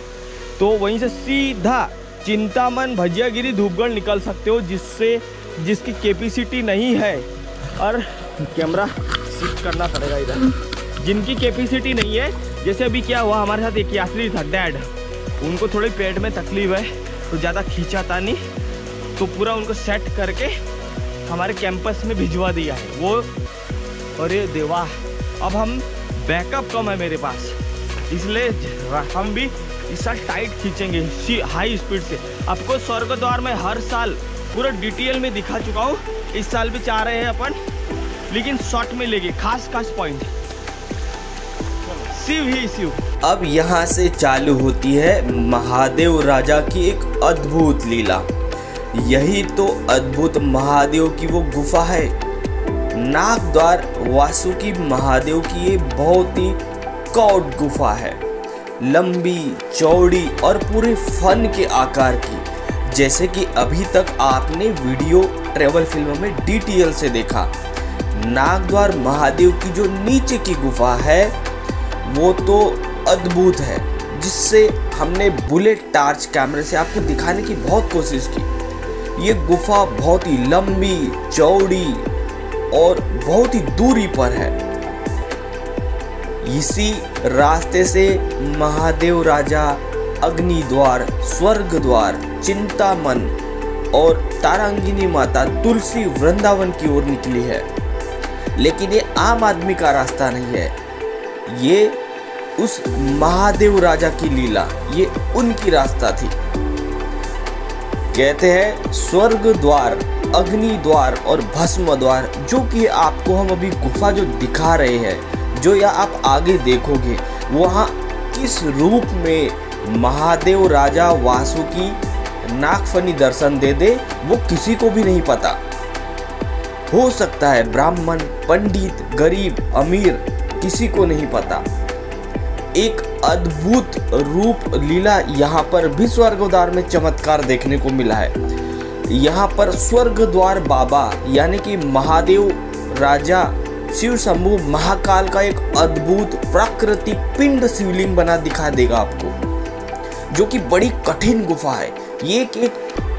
तो वहीं से सीधा चिंतामन, भजियागिरी, धूपगढ़ निकल सकते हो, जिसकी कैपेसिटी नहीं है। और कैमरा शिफ्ट करना पड़ेगा इधर, जिनकी कैपेसिटी नहीं है। जैसे अभी क्या हुआ, हमारे साथ एक यात्री था डैड, उनको थोड़ी पेट में तकलीफ है, तो ज़्यादा खींचाता नहीं, तो पूरा उनको सेट करके हमारे कैंपस में भिजवा दिया है वो। अरे देवा, अब हम बैकअप कम है मेरे पास, इसलिए हम भी इस साल टाइट खींचेंगे हाई स्पीड से। आपको स्वर्गद्वार में हर साल पूरा डिटेल में दिखा चुका हूँ, इस साल भी चाह रहे हैं अपन, लेकिन शॉर्ट में लेंगे खास पॉइंट। शिव ही शिव। अब यहाँ से चालू होती है महादेव राजा की एक अद्भुत लीला। यही तो अद्भुत महादेव की वो गुफा है। नागद्वार वासुकी महादेव की ये बहुत ही कौट गुफा है, लंबी चौड़ी और पूरे फन के आकार की, जैसे कि अभी तक आपने वीडियो ट्रेवल फिल्म में डिटेल से देखा। नागद्वार महादेव की जो नीचे की गुफा है वो तो अद्भुत है, जिससे हमने बुलेट टार्च कैमरे से आपको दिखाने की बहुत कोशिश की। ये गुफा बहुत ही लंबी चौड़ी और बहुत ही दूरी पर है। इसी रास्ते से महादेव राजा अग्निद्वार, स्वर्गद्वार, चिंतामन और तारांगिनी माता तुलसी वृंदावन की ओर निकली है। लेकिन ये आम आदमी का रास्ता नहीं है, ये उस महादेव राजा की लीला, ये उनकी रास्ता थी। कहते हैं स्वर्ग द्वार, अग्नि द्वार और भस्म द्वार, जो कि आपको हम अभी गुफा जो दिखा रहे हैं, जो या आप आगे देखोगे, वहाँ किस रूप में महादेव राजा वासुकी नागफनी दर्शन दे दे वो किसी को भी नहीं पता। हो सकता है ब्राह्मण, पंडित, गरीब, अमीर, किसी को नहीं पता। एक अद्भुत रूप लीला यहाँ पर भी स्वर्गद्वार में चमत्कार देखने को मिला है। यहाँ पर स्वर्गद्वार बाबा यानी कि महादेव राजा शिव शंभु महाकाल का एक अद्भुत प्राकृतिक पिंड शिवलिंग बना दिखा देगा आपको, जो कि बड़ी कठिन गुफा है। ये एक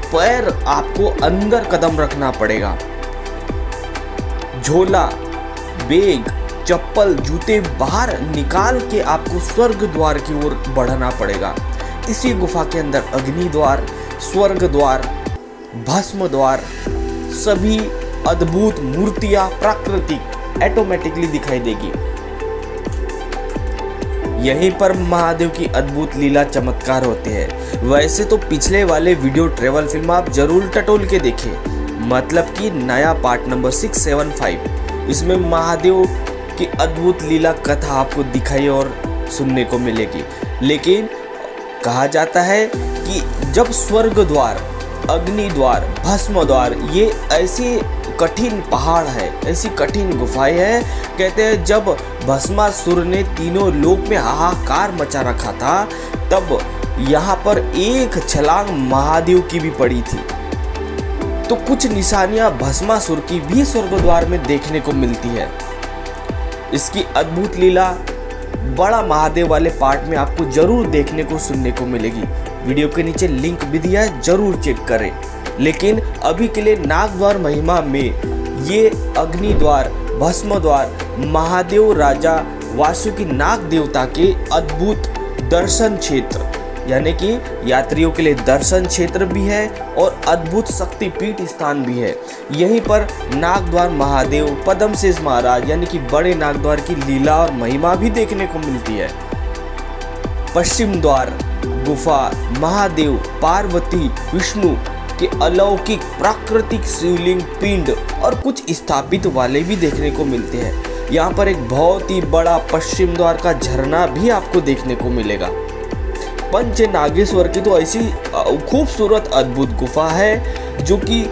पैर आपको अंदर कदम रखना पड़ेगा, झोला, बैग, चप्पल, जूते बाहर निकाल के आपको स्वर्ग द्वार की ओर बढ़ना पड़ेगा। इसी गुफा के अंदर अग्नि द्वार, स्वर्ग द्वार, भस्म द्वार, सभी अद्भुत मूर्तियां प्राकृतिक ऑटोमेटिकली दिखाई देगी। यहीं पर महादेव की अद्भुत लीला चमत्कार होते हैं। वैसे तो पिछले वाले वीडियो ट्रेवल फिल्म आप जरूर टटोल के देखें, मतलब कि नया पार्ट नंबर 675, इसमें महादेव की अद्भुत लीला कथा आपको दिखाई और सुनने को मिलेगी। लेकिन कहा जाता है कि जब स्वर्ग द्वार, अग्नि द्वार, भस्म द्वार, ये ऐसी कठिन पहाड़ है, ऐसी कठिन गुफाएं हैं, कहते हैं जब भस्मासुर ने तीनों लोक में हाहाकार मचा रखा था, तब यहाँ पर एक छलांग महादेव की भी पड़ी थी। तो कुछ निशानियां भस्मासुर की भी स्वर्गद्वार में देखने को मिलती है। इसकी अद्भुत लीला बड़ा महादेव वाले पार्ट में आपको जरूर देखने को सुनने को मिलेगी। वीडियो के नीचे लिंक भी दिया है, जरूर चेक करें। लेकिन अभी के लिए नागद्वार महिमा में ये अग्नि द्वार, भस्म द्वार, महादेव राजा वासुकी नाग देवता के अद्भुत दर्शन क्षेत्र, यानी कि यात्रियों के लिए दर्शन क्षेत्र भी है और अद्भुत शक्तिपीठ स्थान भी है। यहीं पर नागद्वार महादेव, पद्मशेष महाराज यानी कि बड़े नागद्वार की लीला और महिमा भी देखने को मिलती है। पश्चिम द्वार गुफा महादेव, पार्वती, विष्णु के अलौकिक प्राकृतिक शिवलिंग, पिंड और कुछ स्थापित वाले भी देखने को मिलते हैं। यहाँ पर एक बहुत ही बड़ा पश्चिम द्वार का झरना भी आपको देखने को मिलेगा। पंच नागेश्वर की तो ऐसी खूबसूरत अद्भुत गुफा है जो कि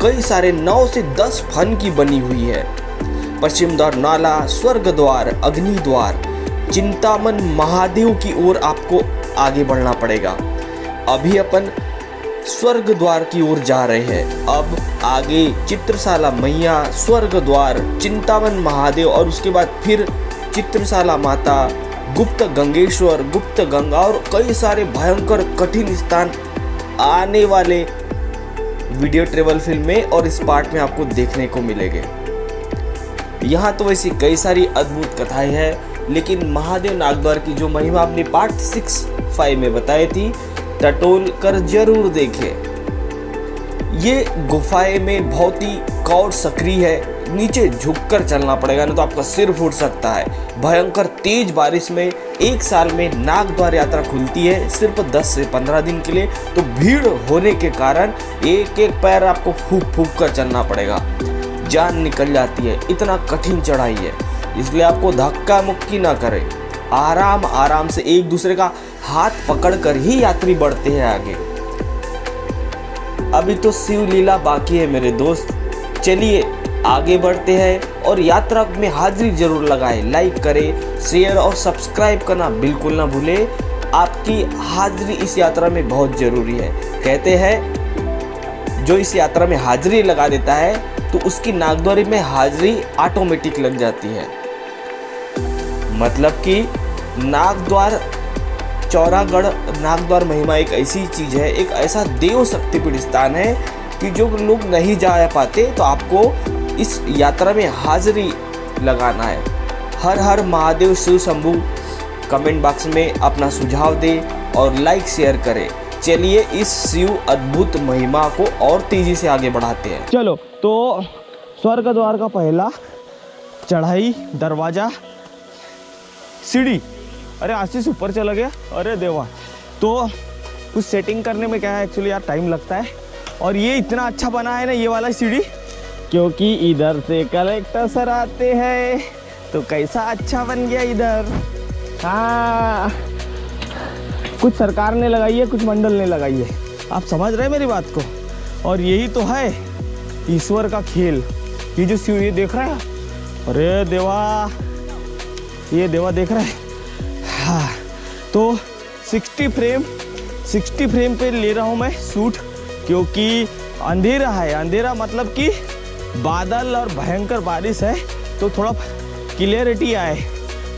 कई सारे 9 से 10 फन की बनी हुई है। पश्चिम द्वार नाला, स्वर्ग द्वार, अग्नि द्वार, चिंतामन महादेव की ओर आपको आगे बढ़ना पड़ेगा। अभी अपन स्वर्ग द्वार की ओर जा रहे हैं। अब आगे चित्रशाला मैया, स्वर्ग द्वार, चिंतामन महादेव और उसके बाद फिर चित्रशाला माता, गुप्त गंगेश्वर, गुप्त गंगा और कई सारे भयंकर कठिन स्थान आने वाले वीडियो ट्रेवल फिल्म में और इस पार्ट में आपको देखने को मिलेंगे। यहाँ तो वैसी कई सारी अद्भुत कथाएं हैं, लेकिन महादेव नागद्वार की जो महिमा आपने पार्ट 6-5 में बताई थी, टटोल कर जरूर देखें। ये गुफाएं में बहुत ही कौड़ सक्रिय है, नीचे झुककर चलना पड़ेगा नहीं तो आपका सिर फूट सकता है। भयंकर तेज बारिश में एक साल में नागद्वार यात्रा खुलती है सिर्फ 10 से 15 दिन के लिए, तो भीड़ होने के कारण एक एक पैर आपको फूक फूक कर चलना पड़ेगा, जान निकल जाती है, इतना कठिन चढ़ाई है। इसलिए आपको धक्का मुक्की ना करें, आराम आराम से एक दूसरे का हाथ पकड़कर ही यात्री बढ़ते हैं आगे। अभी तो शिव लीला बाकी है मेरे दोस्त, चलिए आगे बढ़ते हैं और यात्रा में हाजिरी जरूर लगाएं। लाइक करें, शेयर और सब्सक्राइब करना बिल्कुल ना भूलें, आपकी हाजिरी इस यात्रा में बहुत जरूरी है। कहते हैं जो इस यात्रा में हाजिरी लगा देता है तो उसकी नागद्वारी में हाजिरी ऑटोमेटिक लग जाती है। मतलब कि नागद्वार चौरागढ़ नागद्वार महिमा एक ऐसी चीज है, एक ऐसा देव शक्तिपीठ स्थान है कि जो लोग नहीं जा पाते तो आपको इस यात्रा में हाजिरी लगाना है। हर हर महादेव शिव शंभू। कमेंट बॉक्स में अपना सुझाव दें और लाइक शेयर करें। चलिए इस शिव अद्भुत महिमा को और तेजी से आगे बढ़ाते हैं। चलो, तो स्वर्ग द्वार का पहला चढ़ाई, दरवाजा, सीढ़ी। अरे आशीष ऊपर चला गया, अरे देवा। तो कुछ सेटिंग करने में क्या है एक्चुअली यार, टाइम लगता है। और ये इतना अच्छा बना है ना ये वाला सीढ़ी, क्योंकि इधर से कलेक्टर सर आते हैं तो कैसा अच्छा बन गया इधर। हाँ, कुछ सरकार ने लगाई है, कुछ मंडल ने लगाई है, आप समझ रहे हैं मेरी बात को। और यही तो है ईश्वर का खेल। ये जो सीढ़ी देख रहा है, अरे देवा, ये देवा देख रहा है। हाँ, तो 60 फ्रेम पे ले रहा हूँ मैं शूट, क्योंकि अंधेरा है। अंधेरा मतलब कि बादल और भयंकर बारिश है, तो थोड़ा क्लियरिटी आए।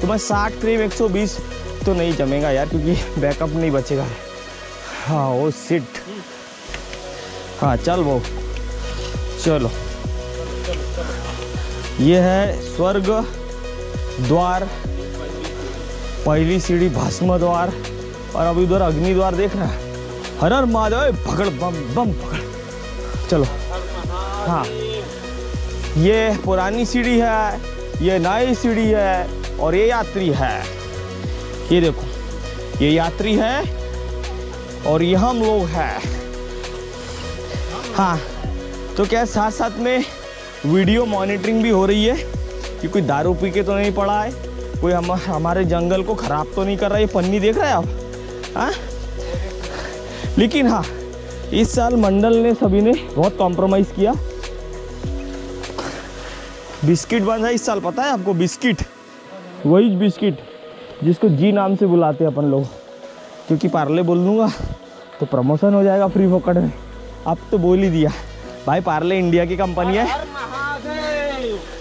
तो मैं 60 फ्रेम 120 तो नहीं जमेगा यार, क्योंकि बैकअप नहीं बचेगा। हाँ वो सिट। हाँ चल वो, चलो। ये है स्वर्ग द्वार, पहली सीढ़ी भस्म द्वार, और अभी उधर अग्नि द्वार देख रहा है। हर हर महादेव, पकड़ बम बम पकड़, चलो। हाँ, ये पुरानी सीढ़ी है, ये नई सीढ़ी है, और ये यात्री है। ये देखो, ये यात्री है और ये हम लोग हैं। हाँ, तो क्या साथ साथ में वीडियो मॉनिटरिंग भी हो रही है कि कोई दारू पी के तो नहीं पड़ा है, कोई हमारे जंगल को ख़राब तो नहीं कर रहा है। ये पन्नी देख रहे हैं आप। हाँ, लेकिन हाँ, इस साल मंडल ने सभी ने बहुत कॉम्प्रोमाइज़ किया। बिस्किट बंद है इस साल, पता है आपको? बिस्किट, वही बिस्किट जिसको जी नाम से बुलाते हैं अपन लोग, क्योंकि पार्ले बोल दूंगा तो प्रमोशन हो जाएगा फ्री फोकट में। अब तो बोल ही दिया भाई, पार्ले इंडिया की कंपनी है,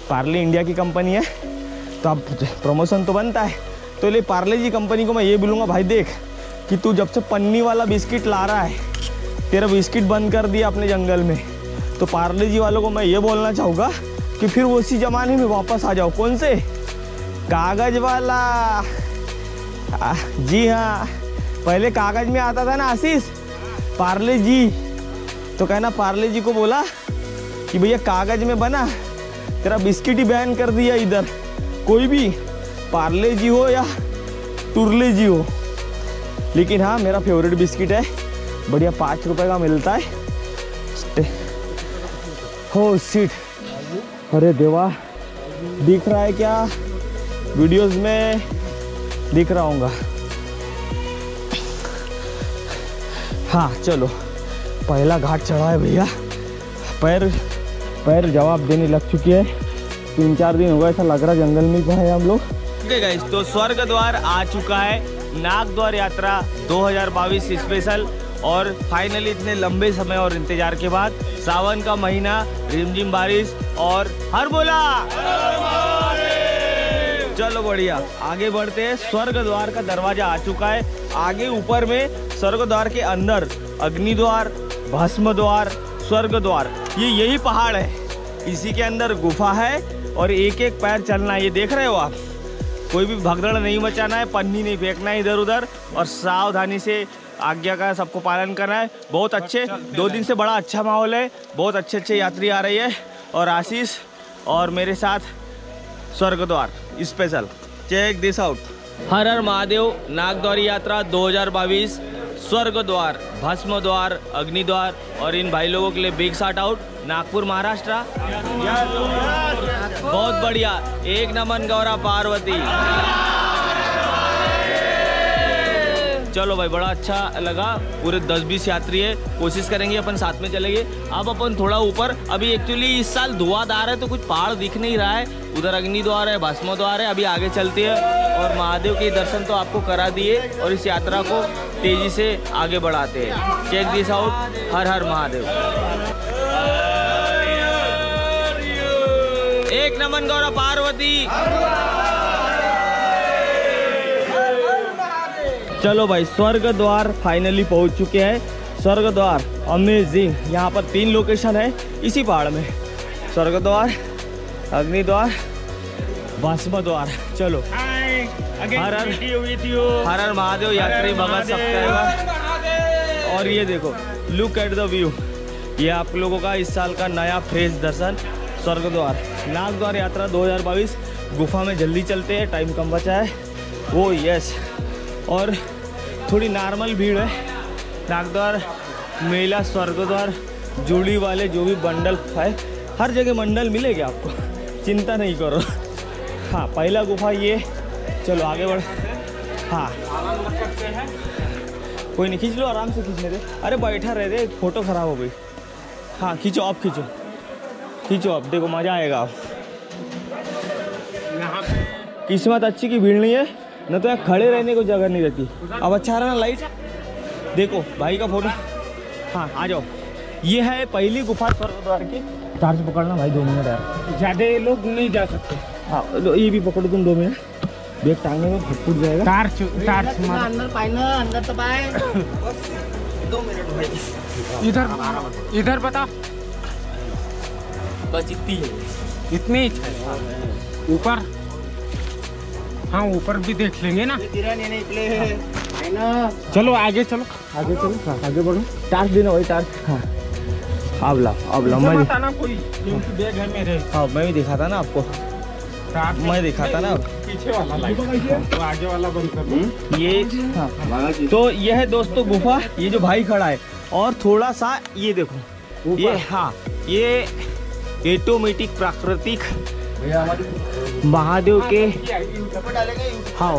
पार्ले इंडिया की कंपनी है, तो अब प्रमोशन तो बनता है। तो ले पार्ले जी कंपनी को मैं ये बोलूँगा, भाई देख कि तू जब से पन्नी वाला बिस्किट ला रहा है, तेरा बिस्किट बंद कर दिया अपने जंगल में, तो पार्ले जी वालों को मैं ये बोलना चाहूँगा कि फिर वो उसी ज़माने में वापस आ जाओ। कौन से? कागज़ वाला। जी हाँ, पहले कागज़ में आता था ना आशीष, पार्ले जी। तो कहना पार्ले जी को बोला कि भैया कागज़ में बना, तेरा बिस्किट ही बैन कर दिया इधर, कोई भी पार्ले जी हो या टुरले जी हो। लेकिन हाँ, मेरा फेवरेट बिस्किट है, बढ़िया 5 रुपए का मिलता है। हो सीट, अरे देवा, दिख रहा है क्या? वीडियोस में दिख रहा हूँगा। हाँ चलो, पहला घाट चढ़ा है भैया, पैर जवाब देने लग चुकी है। 3-4 दिन हो गए, ऐसा लग रहा जंगल में ही है हम लोग। ओके गाइस, तो स्वर्ग द्वार आ चुका है, नागद्वार यात्रा 2022 स्पेशल। और फाइनली इतने लंबे समय और इंतजार के बाद सावन का महीना, रिमझिम बारिश और हर बोला। चलो बढ़िया, आगे बढ़ते हैं। स्वर्ग द्वार का दरवाजा आ चुका है। आगे ऊपर में स्वर्ग द्वार के अंदर अग्नि द्वार, भस्म द्वार, स्वर्ग द्वार, ये यही पहाड़ है, इसी के अंदर गुफा है और एक एक पैर चलना है। ये देख रहे हो आप, कोई भी भगदड़ नहीं मचाना है, पन्नी नहीं फेंकना है इधर उधर, और सावधानी से आज्ञा का सबको पालन करना है। बहुत अच्छे 2 दिन से बड़ा अच्छा माहौल है, बहुत अच्छे यात्री आ रही है। और आशीष और मेरे साथ स्वर्गद्वार स्पेशल, चेक दिस आउट। हर हर महादेव नागद्वारी यात्रा 2022 स्वर्गद्वार, भस्मद्वार, अग्निद्वार और इन भाई लोगों के लिए big shout out. Nagpur Maharashtra, बहुत बढ़िया, एक नमन गौरा पार्वती। चलो भाई, बड़ा अच्छा लगा। पूरे 10-20 यात्री है, कोशिश करेंगे अपन साथ में चलेंगे। अब अपन थोड़ा ऊपर, अभी एक्चुअली इस साल धुआंधार है तो कुछ पहाड़ दिख नहीं रहा है। उधर अग्निद्वार है, भस्मद्वार है, अभी आगे चलते हैं और महादेव के दर्शन तो आपको करा दिए और इस यात्रा को तेजी से आगे बढ़ाते हैं। चेक दिस आउट, हर हर महादेव। एक नमन गौरा पार्वती। चलो भाई, स्वर्गद्वार फाइनली पहुंच चुके हैं। स्वर्गद्वार अमेजिंग, यहाँ पर 3 लोकेशन है इसी पहाड़ में, स्वर्गद्वार, अग्निद्वार, भस्मद्वार। चलो हर हर महादेव यात्री भगत सकते। और ये देखो, लुक एट द व्यू, ये आप लोगों का इस साल का नया फ्रेश दर्शन। स्वर्गद्वार नागद्वार यात्रा 2022, गुफा में जल्दी चलते हैं, टाइम कम बचा है। ओ यस, और थोड़ी नॉर्मल भीड़ है। नागद्वार मेला, स्वर्गद्वार, जोड़ी वाले जो भी बंडल है, हर जगह मंडल मिलेगा आपको, चिंता नहीं करो। हाँ, पहला गुफा ये। चलो आगे बढ़। हाँ, कोई नहीं, खींच लो, आराम से खींचने दे। अरे बैठा रहे थे, फोटो खराब हो गई। हाँ खींचो, आप खींचो, खींचो आप, देखो मज़ा आएगा। आप किस्मत अच्छी की भीड़ नहीं है, न तो यहाँ खड़े रहने को जगह नहीं रहती। अब अच्छा आ रहा ना लाइट, देखो भाई का फोटो। हाँ आ जाओ, ये है पहली गुफा स्वर्गद्वार की। चार्ज पकड़ना भाई, 2 मिनट यार, ज़्यादा लोग नहीं जा सकते। हाँ ये भी पकड़ो तुम, 2 मिनट, बैग टांगे में फट जाएगा। अंदर पाइना, अंदर दबाए। 2 मिनट भाई। इधर बता, बस इतनी है, इतनी ही ऊपर। हाँ ऊपर भी देख लेंगे ना। चलो आगे चलो, आगे चलो। हाँ, आगे बढ़ो। टार्च देना भाई, टार्च। हाँ अब ला मैं बताना कोई, क्योंकि बैग है मेरे। हाँ मैं भी दिखाता ना आपको, मैं दिखाता ना। पीछे वाला लाइट, तो आगे वाला बंद कर दो। ये हाँ, तो ये है दोस्तों गुफा, ये जो भाई खड़ा है। और थोड़ा सा ये देखो, ये हाँ, ये ऑटोमेटिक प्राकृतिक महादेव के हाँ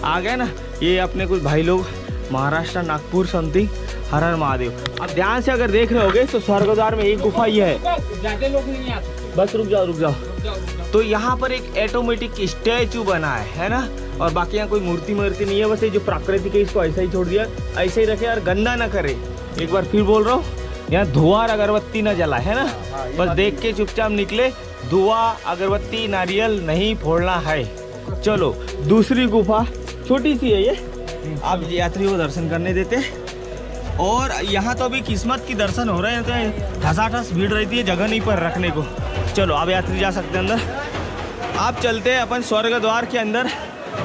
आ गए ना। ये अपने कुछ भाई लोग महाराष्ट्र, नागपुर समथिंग, हर हर महादेव। अब ध्यान से अगर देख रहे होगे तो स्वर्गद्वार में एक गुफा ये है। ज्यादा लोग नहीं आते, बस रुक जाओ। तो यहाँ पर एक ऑटोमेटिक स्टैचू बना है ना। और बाकी यहाँ कोई मूर्ति नहीं है, बस ये जो प्राकृतिक है इसको ऐसा ही छोड़ दिया, ऐसे ही रखे और गंदा ना करे। एक बार फिर बोल रहा हूँ, यहाँ धुआं अगरबत्ती न जला है ना, बस देख के चुपचाप निकले। धुआं अगरबत्ती नारियल नहीं फोड़ना है। चलो दूसरी गुफा छोटी सी है ये, आप यात्रियों को दर्शन करने देते। और यहाँ तो अभी किस्मत की दर्शन हो रहे हैं, तो ठसाठस भीड़ रहती है, जगह नहीं पर रखने को। चलो अब यात्री जा सकते हैं अंदर। आप चलते हैं अपन स्वर्गद्वार के अंदर,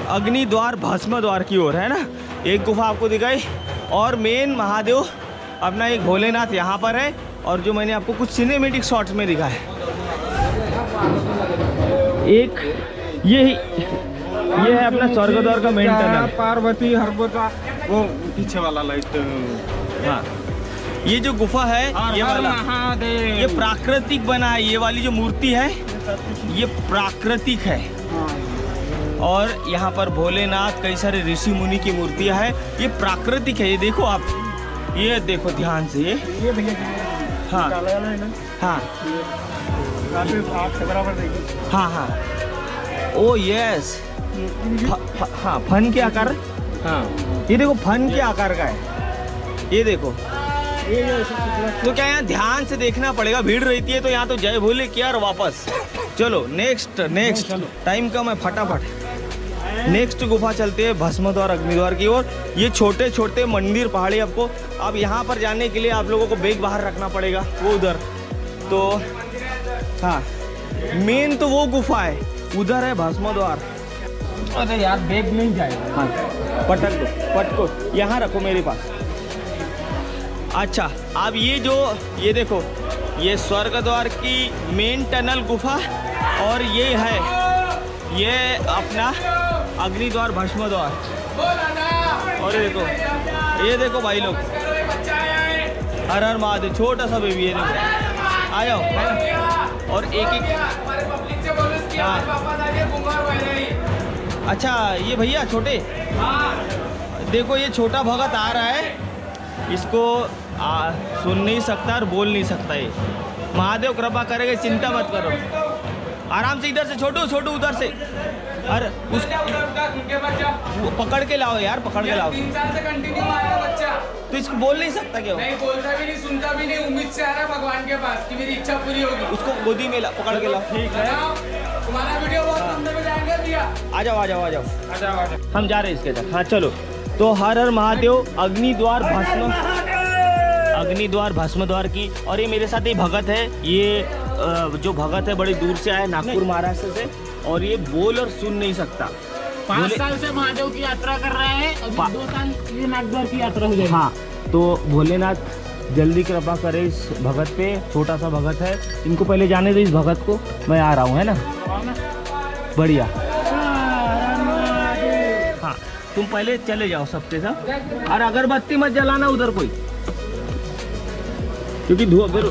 अग्निद्वार, भस्मद्वार की ओर है ना। एक गुफा आपको दिखाई, और मेन महादेव अपना एक भोलेनाथ यहाँ पर है। और जो मैंने आपको कुछ सिनेमेटिक शॉट्स में दिखा है, एक ये है अपना स्वर्गद्वार का मेन टनल, पार्वती हरबोता, वो पीछे वाला लाइट। हाँ ये जो गुफा है, ये वाला महादेव, ये प्राकृतिक बना है। ये वाली जो मूर्ति है ये प्राकृतिक है। और यहाँ पर भोलेनाथ, कई सारे ऋषि मुनि की मूर्तियाँ हैं। ये प्राकृतिक है, ये देखो आप, ये देखो ध्यान से, ये भैया हाँ हाँ हाँ, ओ यस, हाँ फन के आकार। हाँ ये देखो, फन के आकार का है, ये देखो। तो क्या यहाँ ध्यान से देखना पड़ेगा, भीड़ रहती है तो यहाँ तो जय भोले किया और वापस। चलो नेक्स्ट टाइम कम है, फटाफट नेक्स्ट गुफा चलते हैं, भस्मद्वार, अग्निद्वार की ओर। ये छोटे छोटे मंदिर पहाड़ी आपको, अब यहाँ पर जाने के लिए आप लोगों को बैग बाहर रखना पड़ेगा, वो उधर। तो हाँ मेन तो वो गुफा है, उधर है भस्मद्वार। अरे यार बैग नहीं जाएगा। हाँ पटक दो, पटको, यहाँ रखो मेरे पास। अच्छा, अब ये देखो, ये स्वर्ग द्वार की मेन टनल गुफा और ये है ये अपना अग्नि द्वार भस्म द्वार। और ये देखो भाई लोग, हर हर महादेव, छोटा सा बेबी है, देखो आ जाओ। और एक अच्छा ये भैया छोटे, देखो ये छोटा भगत आ रहा है, इसको सुन नहीं सकता और बोल नहीं सकता। ये महादेव कृपा करेगा, चिंता मत करो, आराम से इधर से छोटू छोटू उधर से। अरे पकड़ के लाओ यार, पकड़ के लाओ। 3 साल से कंटिन्यू आ रहा है बच्चा, तो इसको बोल नहीं सकता क्या? नहीं बोलता भी नहीं, सुनता भी नहीं, उम्मीद से आ रहा है भगवान के पास कि मेरी इच्छा पूरी होगी। उसको गोदी में पकड़ के लाओ। ठीक है, तुम्हारा वीडियो बहुत लंबे में जाएगा भैया। आ जाओ आ जाओ आ जाओ, हम जा रहे हैं इसके साथ। हाँ चलो, तो हर हर महादेव अग्नि द्वार भस्म द्वार की। और ये मेरे साथ ये भगत है, ये जो भगत है बड़ी दूर से आया, नागपुर महाराष्ट्र से, और ये बोल और सुन नहीं सकता। 5 साल से महादेव की यात्रा कर रहा है, अभी 2 साल ये नागद्वार की यात्रा हो जाएगी। हाँ, तो भोलेनाथ जल्दी कृपा करे इस भगत पे, छोटा सा भगत है, इनको पहले जाने दो इस भगत को, मैं आ रहा हूँ, है ना? बढ़िया। हाँ, तुम पहले चले जाओ सबके साथ, और अगरबत्ती मत जलाना उधर कोई, क्योंकि धुआं फिर।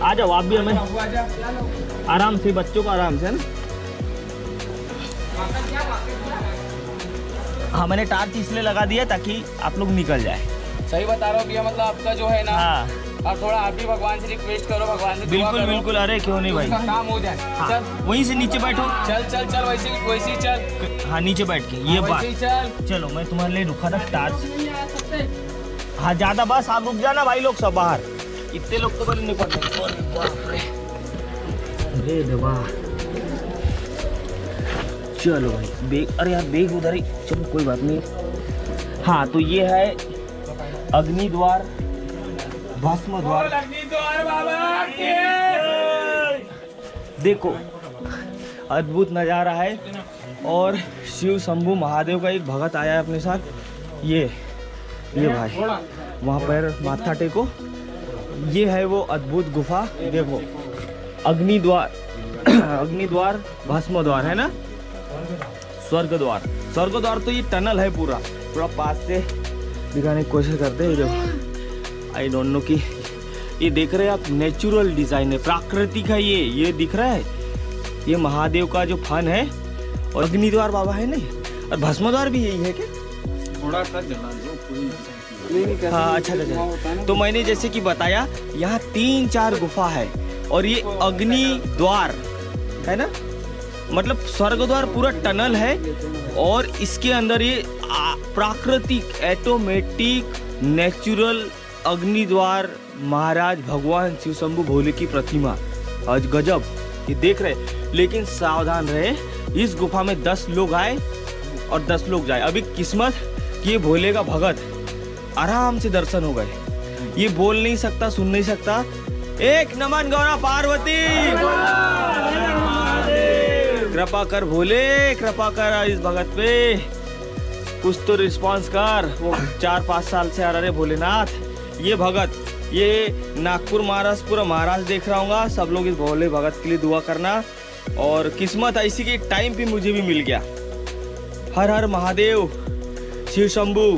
आ जाओ आप भी, हमें आराम से, बच्चों को आराम से, है ना? हाँ, मैंने टार्च इसलिए लगा दिया ताकि आप लोग निकल जाए। सही बता रहा हूँ भैया, मतलब आपका जो है ना, हाँ, और थोड़ा आप भी भगवान से रिक्वेस्ट करो, भगवान से बिल्कुल बिल्कुल, अरे क्यों नहीं भाई, उसका काम हो जाए। हाँ, चल वहीं से नीचे बैठो। चल चल चल, वैसे ही चल। हाँ, नीचे बैठ के ये बात। वैसे ही चल। चलो, मैं तुम्हारे लिए रुका था टार्च। हाँ, ज्यादा बस आप रुक जाना भाई लोग सब बाहर, इतने लोग तो बने निकल। अरे देवा, चलो भाई, बेग, अरे यार बेग उधर ही, चलो कोई बात नहीं। हाँ, तो ये है अग्नि द्वार भस्म द्वार। देखो अद्भुत नज़ारा है, और शिव शंभू महादेव का एक भगत आया है अपने साथ। ये भाई वहाँ पर माथा टेको, ये है वो अद्भुत गुफा। देखो अग्नि द्वार भस्म द्वार, है ना? स्वर्ग द्वार तो ये टनल है, पूरा पास से दिखाने की कोशिश करते हैं। देखो, आई डोंट नो कि ये देख रहे हैं आप, नेचुरल डिजाइन है, प्राकृतिक है ये दिख रहा है, ये महादेव का जो फन है। और अग्नि द्वार बाबा है नहीं, और भस्म द्वार भी यही है क्या? थोड़ा सा जला दो। हाँ, अच्छा। तो मैंने जैसे कि बताया, यहाँ 3-4 गुफा है, और ये अग्नि द्वार है ना, मतलब स्वर्ग द्वार पूरा टनल है, और इसके अंदर ये प्राकृतिक ऑटोमेटिक नेचुरल अग्नि द्वार महाराज भगवान शिव शंभू भोले की प्रतिमा। आज गजब, ये देख रहे। लेकिन सावधान रहे, इस गुफा में 10 लोग आए और 10 लोग जाए। अभी किस्मत कि ये भोले का भगत, आराम से दर्शन हो गए। ये बोल नहीं सकता, सुन नहीं सकता। एक नमन गौरा पार्वती, कृपा कर भोले, कृपा कर इस भगत पे, कुछ तो रिस्पांस कर। वो 4-5 साल से आ रहे भोलेनाथ, ये भगत, ये नागपुर महाराष्ट्र, पूरा महाराष्ट्र देख रहा हूँ। सब लोग इस भोले भगत के लिए दुआ करना, और किस्मत ऐसी कि टाइम पे मुझे भी मिल गया। हर हर महादेव, शिव शंभू,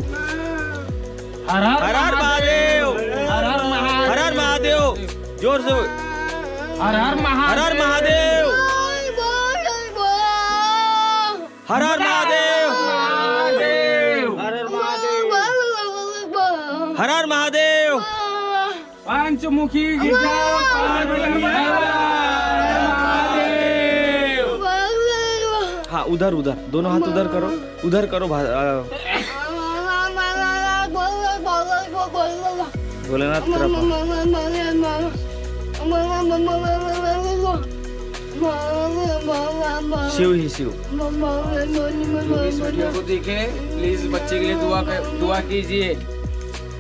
हर हर महादेव, हर हर महादेव, जोर से, हर हर महादेव, हर हर महादेव, हर हर महादेव, हर हर महादेव, पंचमुखी हाँ, उधर दोनों हाथ उधर करो भोलेनाथ कृपा। शिव ही शिव। जो इस वीडियो को देखे, प्लीज बच्चे के लिए दुआ कीजिए।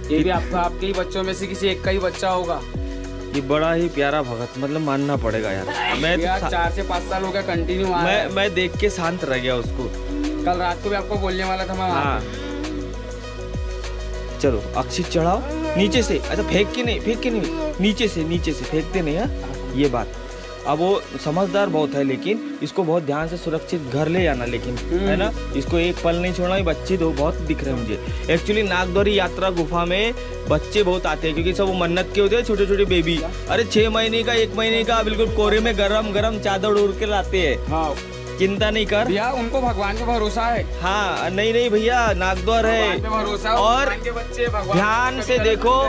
ये भी आपके ही बच्चों में से किसी एक का ही बच्चा होगा। ये बड़ा ही प्यारा भगत, मतलब मानना पड़ेगा यार। मैं तो 4 से 5 साल हो गया कंटिन्यू आ रहा है। मैं देख के शांत रह गया उसको। कल रात को भी आपको बोलने वाला था मैं। हाँ, चलो अक्षित चढ़ाओ नीचे से। अच्छा फेंक के नहीं, नीचे से फेंकते नहीं है ये बात। अब वो समझदार बहुत है, लेकिन इसको बहुत ध्यान से सुरक्षित घर ले जाना, लेकिन है ना, इसको एक पल नहीं छोड़ना। बच्चे दो बहुत दिख रहे हैं मुझे। एक्चुअली नागद्वारी यात्रा गुफा में बच्चे बहुत आते हैं, क्योंकि सब वो मन्नत के होते हैं, छोटे छोटे बेबी। अरे 6 महीने का 1 महीने का बिल्कुल कोरे में गरम गरम चादर उड़ के लाते हैं। हाँ चिंता नहीं कर भैया, उनको भगवान पे भरोसा है। हाँ नहीं भैया, नागद्वार है। भरोसा और के बच्चे ध्यान से देखो,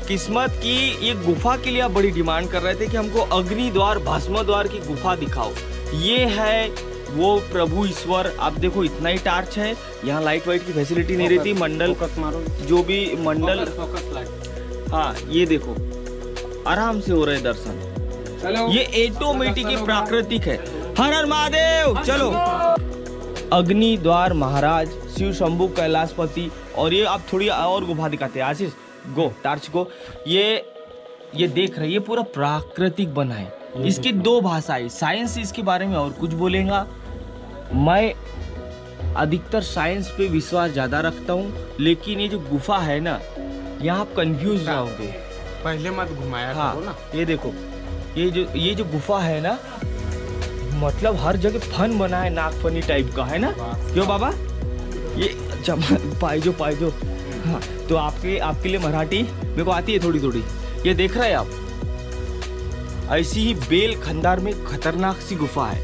किस्मत की ये गुफा के लिए आप बड़ी डिमांड कर रहे थे कि हमको अग्नि द्वार भस्म द्वार की गुफा दिखाओ। ये है वो प्रभु ईश्वर। आप देखो इतना ही टार्च है, यहाँ लाइट वाइट की फैसिलिटी नहीं रहती। मंडल जो भी मंडल, हाँ ये देखो आराम से हो रहे दर्शन। चलो ये ऑटोमेटिक प्राकृतिक है। हर हर महादेव। चलो अग्नि द्वार महाराज, शिव शंभु कैलाशपति। और ये आप थोड़ी और गुफा दिखाते हैं आशीष, गो टार्च को। ये देख रहे, ये पूरा प्राकृतिक बना है। इसकी 2 भाषाएं, साइंस इसके बारे में और कुछ बोलेगा। मैं अधिकतर साइंस पे विश्वास ज्यादा रखता हूँ, लेकिन ये जो गुफा है ना, यहाँ आप कंफ्यूज रहोगे। पहले मत घुमाया हाँ करो ना। ये देखो, ये जो गुफा है ना, मतलब हर जगह फन बना है, नागफनी टाइप का है ना। क्यों बाबा, ये पाइजो हाँ, तो आपके लिए मराठी मेरे को आती है थोड़ी थोड़ी। ये देख रहे हैं आप, ऐसी ही बेल खंडार में खतरनाक सी गुफा है।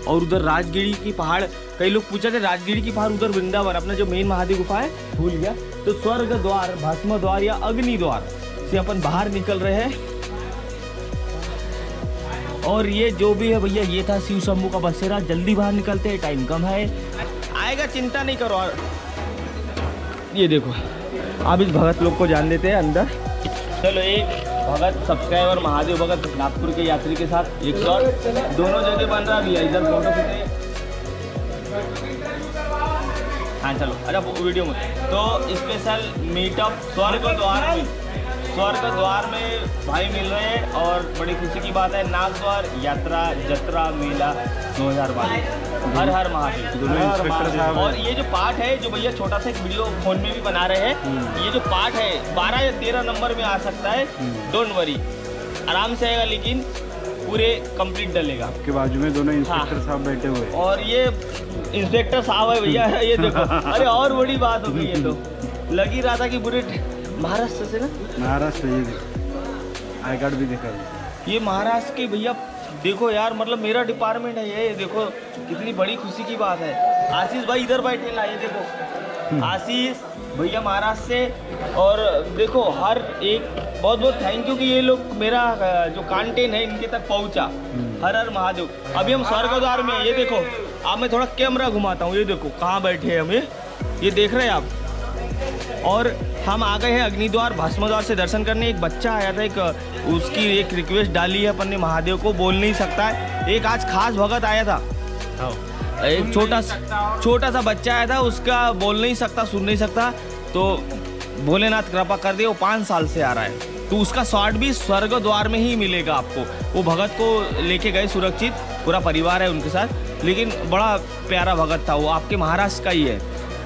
और उधर राजगिरी की पहाड़, कई लोग पूछा थे राजगिरी की पहाड़ उधर वृंदावन, अपना जो मेन महादेव गुफा है भूल गया। तो स्वर्ग द्वार, भस्म द्वार या अग्नि द्वार से अपन बाहर निकल रहे हैं। और ये जो भी है भैया, ये था शिव शंभु का बसेरा। जल्दी बाहर निकलते हैं, टाइम कम है, आएगा, चिंता नहीं करो। ये देखो, आप इस भगत लोग को जान देते हैं अंदर। चलो एक भगत सब्सक्राइबर महादेव भगत नागपुर के यात्री के साथ एक शॉट, दोनों जगह बन रहा भी है। इधर फोटो खींचे, हाँ चलो। अच्छा वीडियो में तो स्पेशल मीटअप स्वर्ग द्वार में भाई मिल रहे हैं। और बड़ी खुशी की बात है, नागद्वार यात्रा जत्रा मेला 2022। हर हर महादेव। और ये जो पार्ट है, जो भैया छोटा सा एक वीडियो फोन में भी बना रहे हैं, ये जो पार्ट है 12 या 13 नंबर में आ सकता है। डोंट वरी, आराम से आएगा, लेकिन पूरे कंप्लीट डलेगा। आपके बाजू में दोनों इंस्पेक्टर साहब बैठे हुए हैं। और ये इंस्पेक्टर साहब है भैया, ये देखो। अरे और बड़ी बात हो गई, ये तो लग ही रहा था कि पूरे महाराष्ट्र से ना, महाराष्ट्र, ये आई कार्ड भी देखा। ये महाराष्ट्र के भैया देखो यार, मतलब मेरा डिपार्टमेंट है ये। देखो कितनी बड़ी खुशी की बात है। आशीष भाई इधर बैठे ला, ये देखो आशीष भैया महाराष्ट्र से। और देखो हर एक बहुत बहुत थैंक यू कि ये लोग मेरा जो कंटेंट है इनके तक पहुंचा। हर हर महादेव। अभी हम स्वर्ग द्वार में, ये देखो आप, मैं थोड़ा कैमरा घुमाता हूँ। ये देखो कहाँ बैठे हैं हम, ये देख रहे हैं आप। और हम आ गए हैं अग्निद्वार भस्म द्वार से दर्शन करने। एक बच्चा आया था, एक उसकी एक रिक्वेस्ट डाली है अपन ने महादेव को, बोल नहीं सकता है। एक आज खास भगत आया था, एक छोटा सा बच्चा आया था, उसका बोल नहीं सकता, सुन नहीं सकता, तो भोलेनाथ कृपा कर दे, वो 5 साल से आ रहा है। तो उसका शॉट भी स्वर्ग द्वार में ही मिलेगा आपको। वो भगत को लेके गए सुरक्षित, पूरा परिवार है उनके साथ, लेकिन बड़ा प्यारा भगत था वो, आपके महाराष्ट्र का ही है।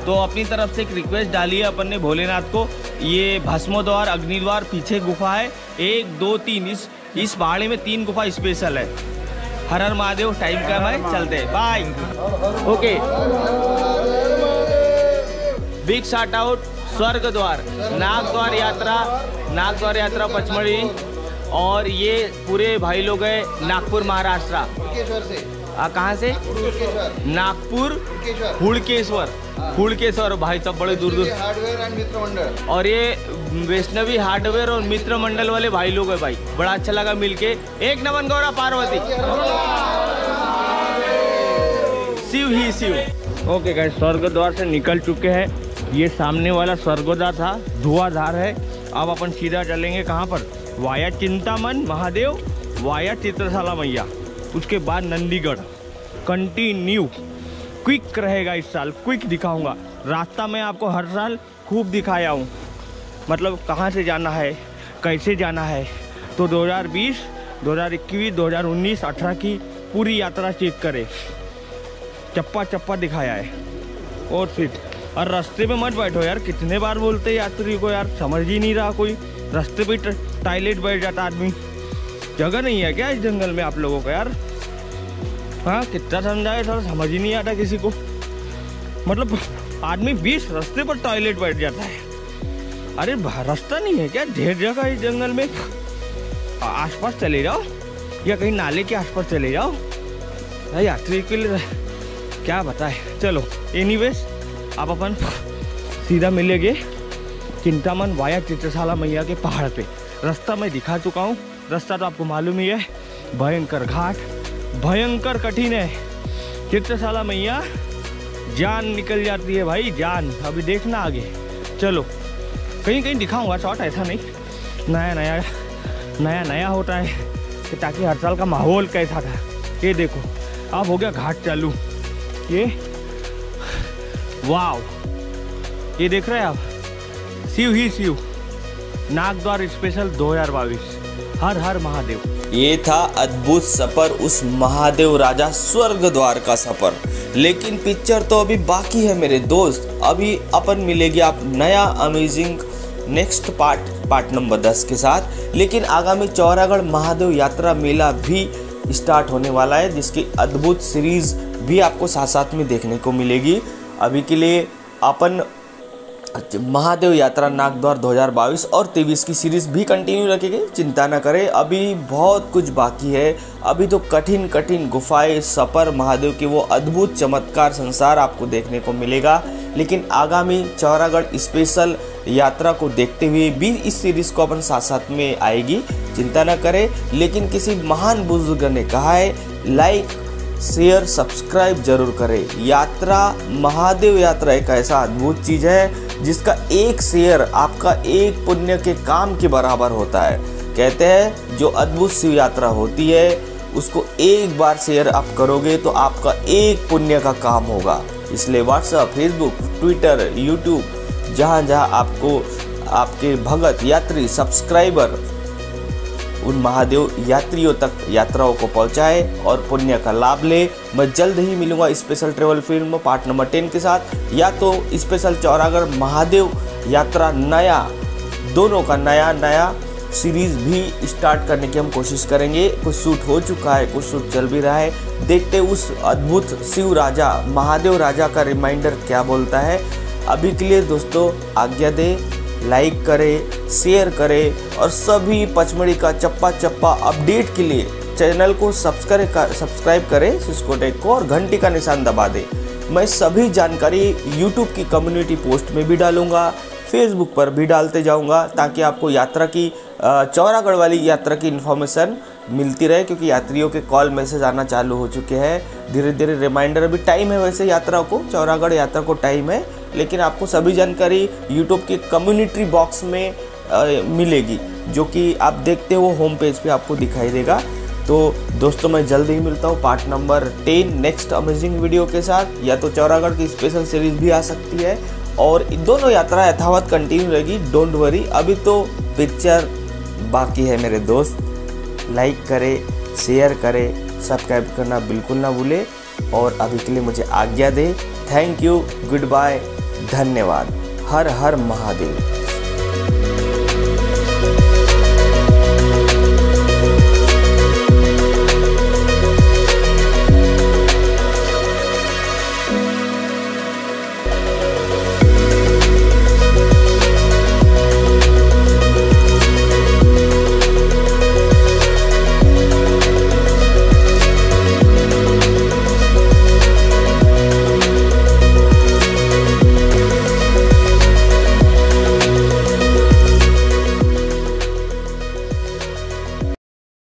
तो अपनी तरफ से एक रिक्वेस्ट डाली है अपन ने भोलेनाथ को। ये भस्म द्वार, अग्निद्वार, पीछे गुफा है 1 2 3। इस पहाड़ी में 3 गुफा स्पेशल है। हर हर महादेव। टाइम कम है, चलते हैं, bye. Okay, big shout out स्वर्ग द्वार, नागद्वार यात्रा पचमढ़ी। और ये पूरे भाई लोग हैं नागपुर महाराष्ट्र से। कहाँ से? नागपुर हुड़केश्वर भाई सब बड़े दूर दूर। हार्डवेयर एंड मित्र मंडल। और ये वैष्णवी हार्डवेयर और मित्र मंडल वाले भाई लोग हैं भाई, बड़ा अच्छा लगा मिलके। एक नमन गौड़ा पार्वती, शिव ही शिव। ओके गाइस, स्वर्ग द्वार से निकल चुके हैं। ये सामने वाला स्वर्ग द्वार था, धुआंधार है। अब अपन सीधा चलेंगे कहाँ पर? वाया चिंतामन महादेव, वाया चित्रशाला मैया, उसके बाद नंदीगढ़। कंटिन्यू क्विक रहेगा इस साल, क्विक दिखाऊंगा। रास्ता में आपको हर साल खूब दिखाया हूँ, मतलब कहाँ से जाना है, कैसे जाना है। तो 2020, 2021, 2019, 18 की पूरी यात्रा चेक करें, चप्पा चप्पा दिखाया है। और फिर और रास्ते पे मत बैठो यार, कितने बार बोलते हैं यात्री को यार, समझ ही नहीं रहा कोई। रास्ते पे टॉयलेट बैठ जाता आदमी, जगह नहीं है क्या इस जंगल में आप लोगों का यार? हाँ, कितना समझाए सर, समझ ही नहीं आता किसी को। मतलब आदमी 20 रास्ते पर टॉयलेट बैठ जाता है। अरे रास्ता नहीं है क्या? ढेर जगह इस जंगल में, आसपास चले जाओ या कहीं नाले के आसपास चले जाओ। यात्री के लिए क्या बताए। चलो एनीवेज, आप अपन सीधा मिलेंगे चिंतामन वाया चित्रशाला मैया के पहाड़ पे। रास्ता मैं दिखा चुका हूँ, रास्ता तो आपको मालूम ही है, भयंकर घाट, भयंकर कठिन है। चित्रशाला मैया जान निकल जाती है भाई, जान। अभी देखना आगे, चलो कहीं कहीं दिखाऊंगा शॉट, ऐसा नहीं, नया नया होता है कि ताकि हर साल का माहौल कैसा था। ये देखो अब हो गया घाट चालू, ये वाव, ये देख रहे हैं आप, शिव ही शिव, नागद्वार स्पेशल 2022, हर हर महादेव। ये था अद्भुत सफर, उस महादेव राजा स्वर्ग द्वार का सफर। लेकिन पिक्चर तो अभी बाकी है मेरे दोस्त। अभी अपन मिलेगी आप नया अमेजिंग नेक्स्ट पार्ट नंबर 10 के साथ। लेकिन आगामी चौरागढ़ महादेव यात्रा मेला भी स्टार्ट होने वाला है, जिसकी अद्भुत सीरीज भी आपको साथ साथ में देखने को मिलेगी। अभी के लिए अपन महादेव यात्रा नागद्वार 2022 और 23 की सीरीज भी कंटिन्यू रखेंगे, चिंता न करें। अभी बहुत कुछ बाकी है, अभी तो कठिन कठिन गुफाएं, सफर, महादेव के वो अद्भुत चमत्कार संसार आपको देखने को मिलेगा। लेकिन आगामी चौरागढ़ स्पेशल यात्रा को देखते हुए भी इस सीरीज को अपन साथ साथ में आएगी, चिंता न करें। लेकिन किसी महान बुजुर्ग ने कहा है, लाइक शेयर सब्सक्राइब जरूर करें। यात्रा, महादेव यात्रा एक ऐसा अद्भुत चीज़ है जिसका एक शेयर आपका एक पुण्य के काम के बराबर होता है। कहते हैं जो अद्भुत शिव यात्रा होती है उसको एक बार शेयर आप करोगे तो आपका एक पुण्य का काम होगा। इसलिए व्हाट्सएप, फेसबुक, ट्विटर, यूट्यूब, जहाँ जहाँ आपको आपके भगत, यात्री, सब्सक्राइबर उन महादेव यात्रियों तक यात्राओं को पहुंचाए और पुण्य का लाभ ले। मैं जल्द ही मिलूंगा special travel film part number 10 के साथ, या तो स्पेशल चौरागढ़ महादेव यात्रा नया, दोनों का नया सीरीज भी स्टार्ट करने की हम कोशिश करेंगे। कुछ शूट हो चुका है, कुछ शूट चल भी रहा है। देखते उस अद्भुत शिव राजा, महादेव राजा का रिमाइंडर क्या बोलता है। अभी के लिए दोस्तों आज्ञा दे, लाइक करें, शेयर करें और सभी पचमढ़ी का चप्पा चप्पा अपडेट के लिए चैनल को सब्सक्राइब करें, सिस्कोटेक को, और घंटी का निशान दबा दें। मैं सभी जानकारी यूट्यूब की कम्युनिटी पोस्ट में भी डालूंगा, फेसबुक पर भी डालते जाऊंगा, ताकि आपको यात्रा की चौरागढ़ वाली यात्रा की इन्फॉर्मेशन मिलती रहे। क्योंकि यात्रियों के कॉल मैसेज आना चालू हो चुके हैं, धीरे धीरे रिमाइंडर, अभी टाइम है वैसे यात्रा को, चौरागढ़ यात्रा को टाइम है, लेकिन आपको सभी जानकारी यूट्यूब की कम्युनिटी बॉक्स में मिलेगी, जो कि आप देखते हो होम पेज पे आपको दिखाई देगा। तो दोस्तों मैं जल्द ही मिलता हूँ part number 10 next amazing video के साथ, या तो चौरागढ़ की स्पेशल सीरीज भी आ सकती है, और दोनों यात्रा यथावत कंटिन्यू रहेगी, डोंट वरी। अभी तो पिक्चर बाकी है मेरे दोस्त। लाइक करें, शेयर करें, सब्सक्राइब करना बिल्कुल ना भूले, और अभी के लिए मुझे आज्ञा दे। थैंक यू, गुड बाय, धन्यवाद, हर हर महादेव।